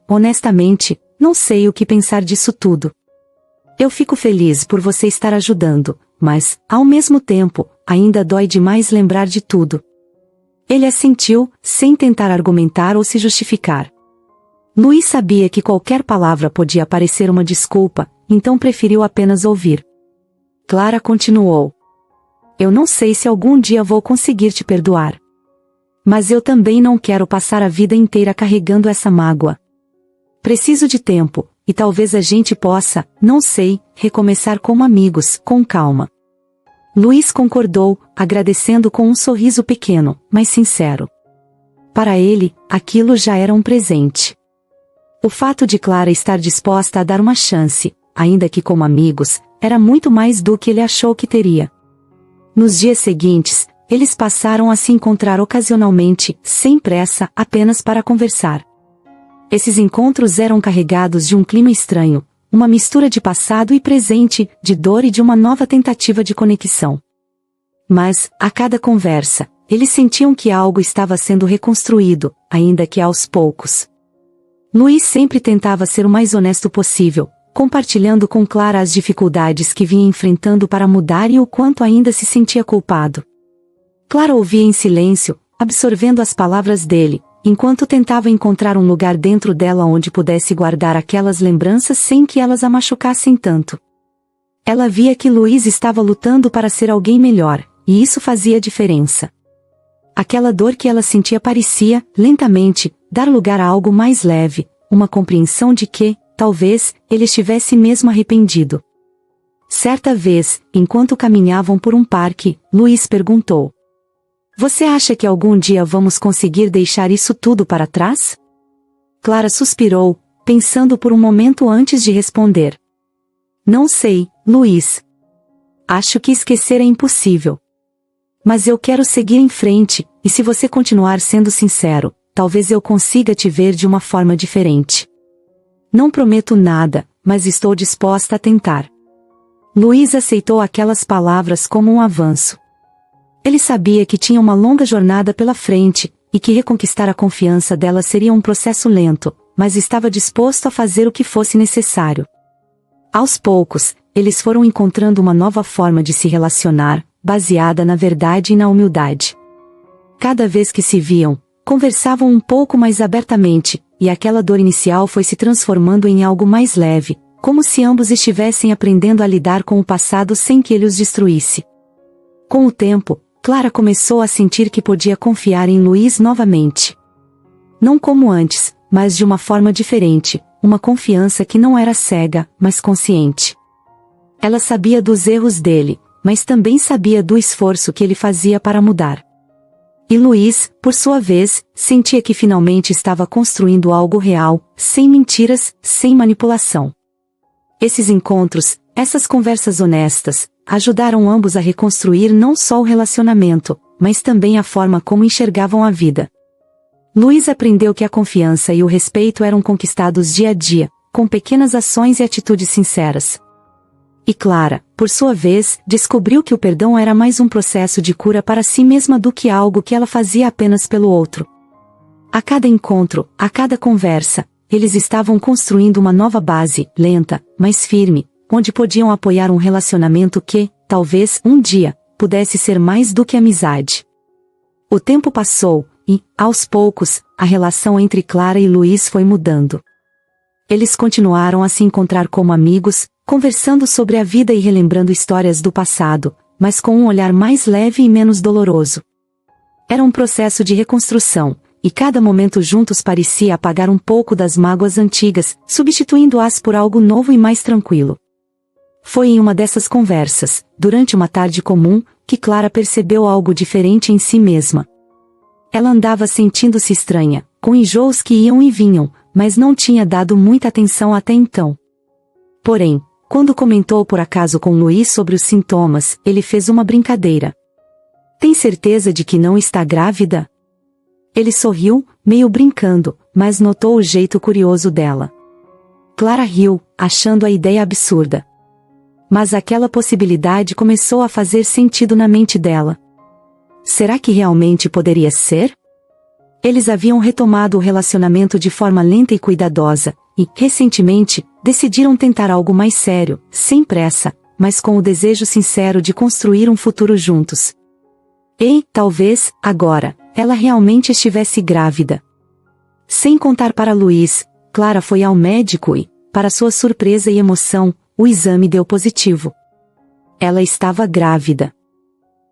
Honestamente, não sei o que pensar disso tudo. Eu fico feliz por você estar ajudando, mas, ao mesmo tempo, ainda dói demais lembrar de tudo. Ele assentiu, sem tentar argumentar ou se justificar. Luiz sabia que qualquer palavra podia parecer uma desculpa, então preferiu apenas ouvir. Clara continuou. Eu não sei se algum dia vou conseguir te perdoar. Mas eu também não quero passar a vida inteira carregando essa mágoa. Preciso de tempo, e talvez a gente possa, não sei, recomeçar como amigos, com calma. Luiz concordou, agradecendo com um sorriso pequeno, mas sincero. Para ele, aquilo já era um presente. O fato de Clara estar disposta a dar uma chance, ainda que como amigos, era muito mais do que ele achou que teria. Nos dias seguintes, eles passaram a se encontrar ocasionalmente, sem pressa, apenas para conversar. Esses encontros eram carregados de um clima estranho, uma mistura de passado e presente, de dor e de uma nova tentativa de conexão. Mas, a cada conversa, eles sentiam que algo estava sendo reconstruído, ainda que aos poucos. Luiz sempre tentava ser o mais honesto possível, compartilhando com Clara as dificuldades que vinha enfrentando para mudar e o quanto ainda se sentia culpado. Clara ouvia em silêncio, absorvendo as palavras dele, enquanto tentava encontrar um lugar dentro dela onde pudesse guardar aquelas lembranças sem que elas a machucassem tanto. Ela via que Luiz estava lutando para ser alguém melhor, e isso fazia diferença. Aquela dor que ela sentia parecia, lentamente, dar lugar a algo mais leve, uma compreensão de que, talvez, ele estivesse mesmo arrependido. Certa vez, enquanto caminhavam por um parque, Luiz perguntou: "Você acha que algum dia vamos conseguir deixar isso tudo para trás?" Clara suspirou, pensando por um momento antes de responder. "Não sei, Luiz. Acho que esquecer é impossível. Mas eu quero seguir em frente, e se você continuar sendo sincero, talvez eu consiga te ver de uma forma diferente. Não prometo nada, mas estou disposta a tentar." Luiz aceitou aquelas palavras como um avanço. Ele sabia que tinha uma longa jornada pela frente, e que reconquistar a confiança dela seria um processo lento, mas estava disposto a fazer o que fosse necessário. Aos poucos, eles foram encontrando uma nova forma de se relacionar, baseada na verdade e na humildade. Cada vez que se viam, conversavam um pouco mais abertamente, e aquela dor inicial foi se transformando em algo mais leve, como se ambos estivessem aprendendo a lidar com o passado sem que ele os destruísse. Com o tempo, Clara começou a sentir que podia confiar em Luiz novamente. Não como antes, mas de uma forma diferente, uma confiança que não era cega, mas consciente. Ela sabia dos erros dele, mas também sabia do esforço que ele fazia para mudar. E Luiz, por sua vez, sentia que finalmente estava construindo algo real, sem mentiras, sem manipulação. Esses encontros, essas conversas honestas, ajudaram ambos a reconstruir não só o relacionamento, mas também a forma como enxergavam a vida. Luiz aprendeu que a confiança e o respeito eram conquistados dia a dia, com pequenas ações e atitudes sinceras. E Clara, por sua vez, descobriu que o perdão era mais um processo de cura para si mesma do que algo que ela fazia apenas pelo outro. A cada encontro, a cada conversa, eles estavam construindo uma nova base, lenta, mas firme, onde podiam apoiar um relacionamento que, talvez, um dia, pudesse ser mais do que amizade. O tempo passou, e, aos poucos, a relação entre Clara e Luiz foi mudando. Eles continuaram a se encontrar como amigos, conversando sobre a vida e relembrando histórias do passado, mas com um olhar mais leve e menos doloroso. Era um processo de reconstrução, e cada momento juntos parecia apagar um pouco das mágoas antigas, substituindo-as por algo novo e mais tranquilo. Foi em uma dessas conversas, durante uma tarde comum, que Clara percebeu algo diferente em si mesma. Ela andava sentindo-se estranha, com enjoos que iam e vinham, mas não tinha dado muita atenção até então. Porém, quando comentou por acaso com Luiz sobre os sintomas, ele fez uma brincadeira. "Tem certeza de que não está grávida?" Ele sorriu, meio brincando, mas notou o jeito curioso dela. Clara riu, achando a ideia absurda. Mas aquela possibilidade começou a fazer sentido na mente dela. Será que realmente poderia ser? Eles haviam retomado o relacionamento de forma lenta e cuidadosa, e, recentemente, decidiram tentar algo mais sério, sem pressa, mas com o desejo sincero de construir um futuro juntos. E, talvez, agora, ela realmente estivesse grávida. Sem contar para Luiz, Clara foi ao médico e, para sua surpresa e emoção, o exame deu positivo. Ela estava grávida.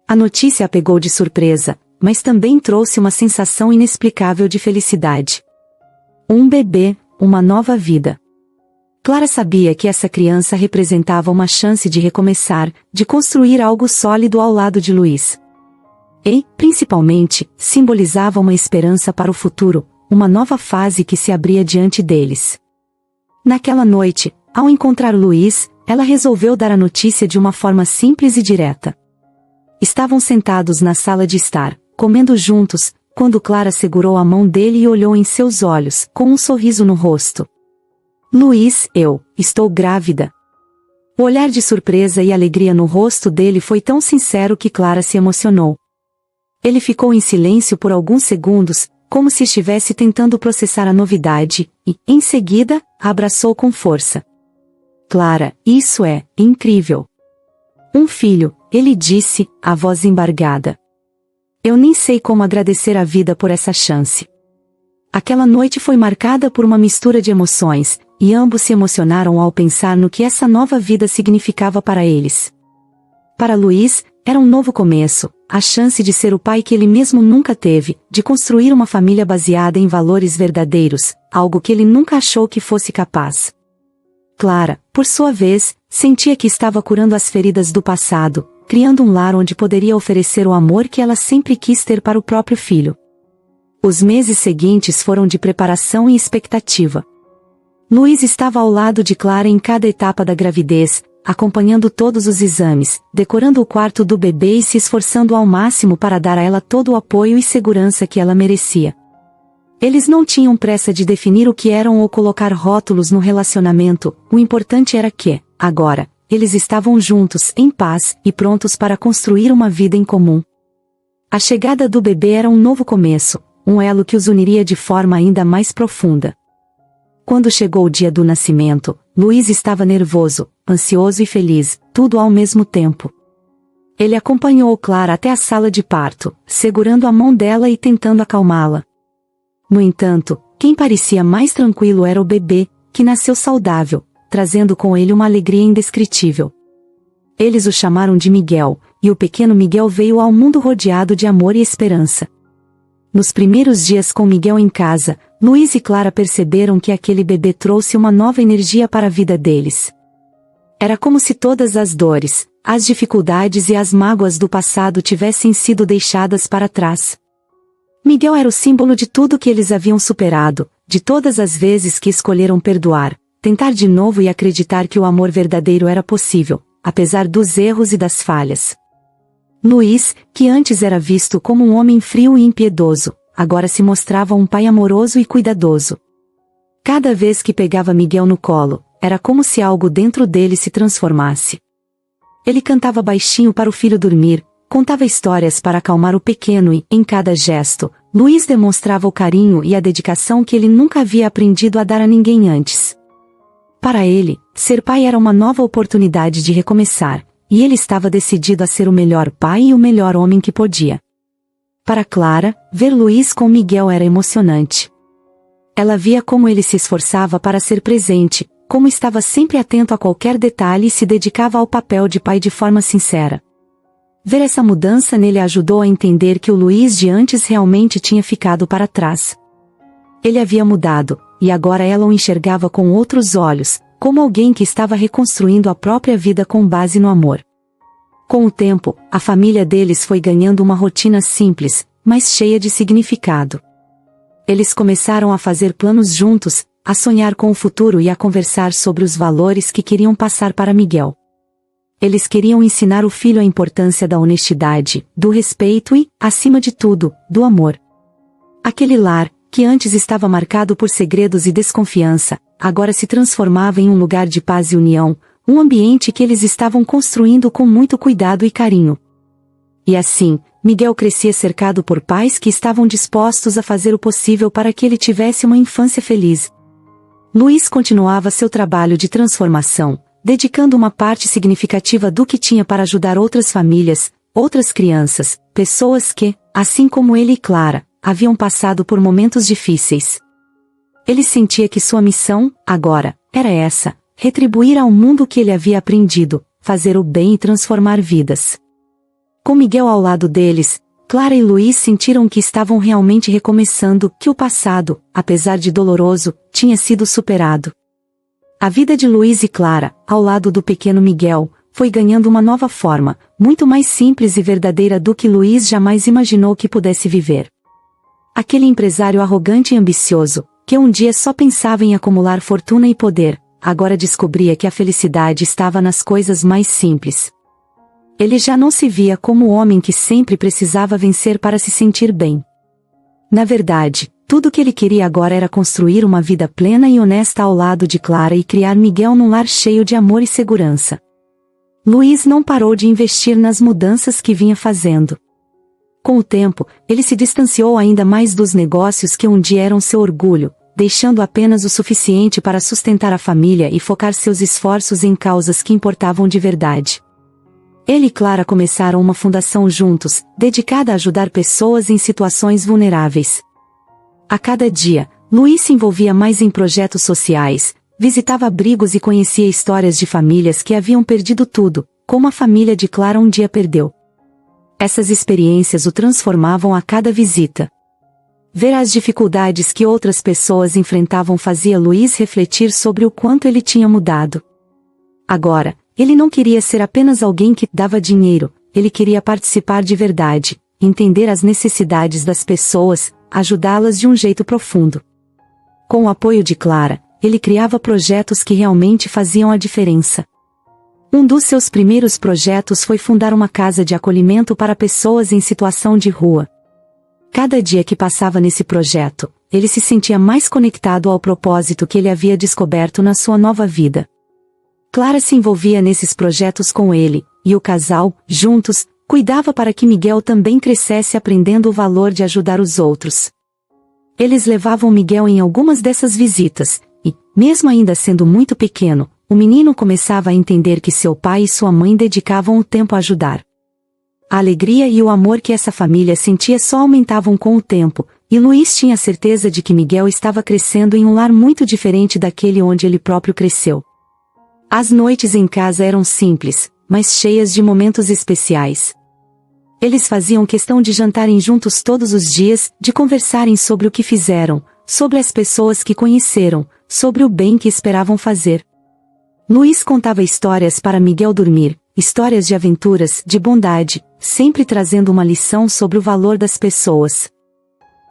A notícia a pegou de surpresa, mas também trouxe uma sensação inexplicável de felicidade. Um bebê, uma nova vida. Clara sabia que essa criança representava uma chance de recomeçar, de construir algo sólido ao lado de Luiz. E, principalmente, simbolizava uma esperança para o futuro, uma nova fase que se abria diante deles. Naquela noite, ao encontrar Luiz, ela resolveu dar a notícia de uma forma simples e direta. Estavam sentados na sala de estar, comendo juntos, quando Clara segurou a mão dele e olhou em seus olhos, com um sorriso no rosto. "Luiz, eu estou grávida." O olhar de surpresa e alegria no rosto dele foi tão sincero que Clara se emocionou. Ele ficou em silêncio por alguns segundos, como se estivesse tentando processar a novidade, e, em seguida, a abraçou com força. "Clara, isso é incrível." "Um filho," ele disse, a voz embargada. "Eu nem sei como agradecer a vida por essa chance." Aquela noite foi marcada por uma mistura de emoções, e ambos se emocionaram ao pensar no que essa nova vida significava para eles. Para Luiz, era um novo começo, a chance de ser o pai que ele mesmo nunca teve, de construir uma família baseada em valores verdadeiros, algo que ele nunca achou que fosse capaz. Clara, por sua vez, sentia que estava curando as feridas do passado, criando um lar onde poderia oferecer o amor que ela sempre quis ter para o próprio filho. Os meses seguintes foram de preparação e expectativa. Luiz estava ao lado de Clara em cada etapa da gravidez, acompanhando todos os exames, decorando o quarto do bebê e se esforçando ao máximo para dar a ela todo o apoio e segurança que ela merecia. Eles não tinham pressa de definir o que eram ou colocar rótulos no relacionamento, o importante era que, agora, eles estavam juntos, em paz, e prontos para construir uma vida em comum. A chegada do bebê era um novo começo, um elo que os uniria de forma ainda mais profunda. Quando chegou o dia do nascimento, Luiz estava nervoso, ansioso e feliz, tudo ao mesmo tempo. Ele acompanhou Clara até a sala de parto, segurando a mão dela e tentando acalmá-la. No entanto, quem parecia mais tranquilo era o bebê, que nasceu saudável, trazendo com ele uma alegria indescritível. Eles o chamaram de Miguel, e o pequeno Miguel veio ao mundo rodeado de amor e esperança. Nos primeiros dias com Miguel em casa, Luiz e Clara perceberam que aquele bebê trouxe uma nova energia para a vida deles. Era como se todas as dores, as dificuldades e as mágoas do passado tivessem sido deixadas para trás. Miguel era o símbolo de tudo que eles haviam superado, de todas as vezes que escolheram perdoar, tentar de novo e acreditar que o amor verdadeiro era possível, apesar dos erros e das falhas. Luiz, que antes era visto como um homem frio e impiedoso, agora se mostrava um pai amoroso e cuidadoso. Cada vez que pegava Miguel no colo, era como se algo dentro dele se transformasse. Ele cantava baixinho para o filho dormir, contava histórias para acalmar o pequeno e, em cada gesto, Luiz demonstrava o carinho e a dedicação que ele nunca havia aprendido a dar a ninguém antes. Para ele, ser pai era uma nova oportunidade de recomeçar, e ele estava decidido a ser o melhor pai e o melhor homem que podia. Para Clara, ver Luiz com Miguel era emocionante. Ela via como ele se esforçava para ser presente, como estava sempre atento a qualquer detalhe e se dedicava ao papel de pai de forma sincera. Ver essa mudança nele ajudou a entender que o Luiz de antes realmente tinha ficado para trás. Ele havia mudado, e agora ela o enxergava com outros olhos, como alguém que estava reconstruindo a própria vida com base no amor. Com o tempo, a família deles foi ganhando uma rotina simples, mas cheia de significado. Eles começaram a fazer planos juntos, a sonhar com o futuro e a conversar sobre os valores que queriam passar para Miguel. Eles queriam ensinar o filho a importância da honestidade, do respeito e, acima de tudo, do amor. Aquele lar, que antes estava marcado por segredos e desconfiança, agora se transformava em um lugar de paz e união, um ambiente que eles estavam construindo com muito cuidado e carinho. E assim, Miguel crescia cercado por pais que estavam dispostos a fazer o possível para que ele tivesse uma infância feliz. Luiz continuava seu trabalho de transformação, dedicando uma parte significativa do que tinha para ajudar outras famílias, outras crianças, pessoas que, assim como ele e Clara, haviam passado por momentos difíceis. Ele sentia que sua missão, agora, era essa: retribuir ao mundo o que ele havia aprendido, fazer o bem e transformar vidas. Com Miguel ao lado deles, Clara e Luiz sentiram que estavam realmente recomeçando, que o passado, apesar de doloroso, tinha sido superado. A vida de Luiz e Clara, ao lado do pequeno Miguel, foi ganhando uma nova forma, muito mais simples e verdadeira do que Luiz jamais imaginou que pudesse viver. Aquele empresário arrogante e ambicioso, que um dia só pensava em acumular fortuna e poder, agora descobria que a felicidade estava nas coisas mais simples. Ele já não se via como o homem que sempre precisava vencer para se sentir bem. Na verdade, tudo o que ele queria agora era construir uma vida plena e honesta ao lado de Clara e criar Miguel num lar cheio de amor e segurança. Luiz não parou de investir nas mudanças que vinha fazendo. Com o tempo, ele se distanciou ainda mais dos negócios que um dia eram seu orgulho, deixando apenas o suficiente para sustentar a família e focar seus esforços em causas que importavam de verdade. Ele e Clara começaram uma fundação juntos, dedicada a ajudar pessoas em situações vulneráveis. A cada dia, Luiz se envolvia mais em projetos sociais, visitava abrigos e conhecia histórias de famílias que haviam perdido tudo, como a família de Clara um dia perdeu. Essas experiências o transformavam a cada visita. Ver as dificuldades que outras pessoas enfrentavam fazia Luiz refletir sobre o quanto ele tinha mudado. Agora, ele não queria ser apenas alguém que dava dinheiro, ele queria participar de verdade, entender as necessidades das pessoas, ajudá-las de um jeito profundo. Com o apoio de Clara, ele criava projetos que realmente faziam a diferença. Um dos seus primeiros projetos foi fundar uma casa de acolhimento para pessoas em situação de rua. Cada dia que passava nesse projeto, ele se sentia mais conectado ao propósito que ele havia descoberto na sua nova vida. Clara se envolvia nesses projetos com ele, e o casal, juntos, cuidava para que Miguel também crescesse aprendendo o valor de ajudar os outros. Eles levavam Miguel em algumas dessas visitas, e, mesmo ainda sendo muito pequeno, o menino começava a entender que seu pai e sua mãe dedicavam o tempo a ajudar. A alegria e o amor que essa família sentia só aumentavam com o tempo, e Luiz tinha certeza de que Miguel estava crescendo em um lar muito diferente daquele onde ele próprio cresceu. As noites em casa eram simples, mas cheias de momentos especiais. Eles faziam questão de jantarem juntos todos os dias, de conversarem sobre o que fizeram, sobre as pessoas que conheceram, sobre o bem que esperavam fazer. Luiz contava histórias para Miguel dormir, histórias de aventuras, de bondade, sempre trazendo uma lição sobre o valor das pessoas.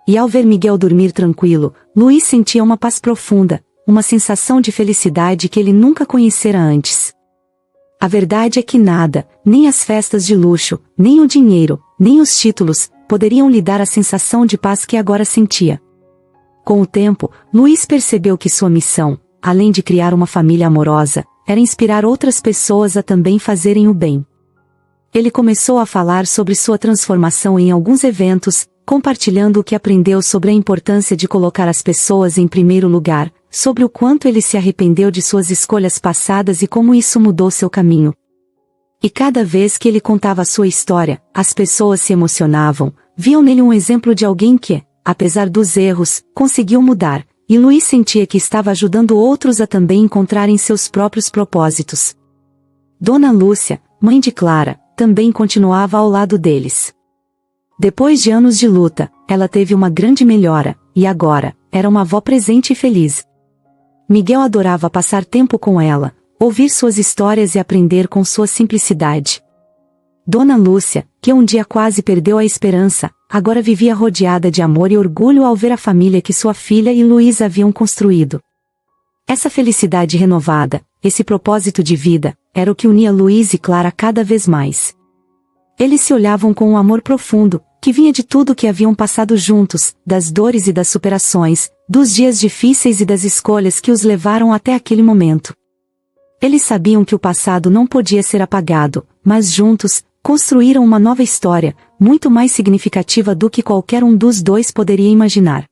E ao ver Miguel dormir tranquilo, Luiz sentia uma paz profunda, uma sensação de felicidade que ele nunca conhecera antes. A verdade é que nada, nem as festas de luxo, nem o dinheiro, nem os títulos, poderiam lhe dar a sensação de paz que agora sentia. Com o tempo, Luiz percebeu que sua missão, além de criar uma família amorosa, era inspirar outras pessoas a também fazerem o bem. Ele começou a falar sobre sua transformação em alguns eventos, compartilhando o que aprendeu sobre a importância de colocar as pessoas em primeiro lugar, sobre o quanto ele se arrependeu de suas escolhas passadas e como isso mudou seu caminho. E cada vez que ele contava a sua história, as pessoas se emocionavam, viam nele um exemplo de alguém que, apesar dos erros, conseguiu mudar, e Luiz sentia que estava ajudando outros a também encontrarem seus próprios propósitos. Dona Lúcia, mãe de Clara, também continuava ao lado deles. Depois de anos de luta, ela teve uma grande melhora, e agora, era uma avó presente e feliz. Miguel adorava passar tempo com ela, ouvir suas histórias e aprender com sua simplicidade. Dona Lúcia, que um dia quase perdeu a esperança, agora vivia rodeada de amor e orgulho ao ver a família que sua filha e Luiz haviam construído. Essa felicidade renovada, esse propósito de vida, era o que unia Luiz e Clara cada vez mais. Eles se olhavam com um amor profundo, que vinha de tudo que haviam passado juntos, das dores e das superações, dos dias difíceis e das escolhas que os levaram até aquele momento. Eles sabiam que o passado não podia ser apagado, mas juntos, construíram uma nova história, muito mais significativa do que qualquer um dos dois poderia imaginar.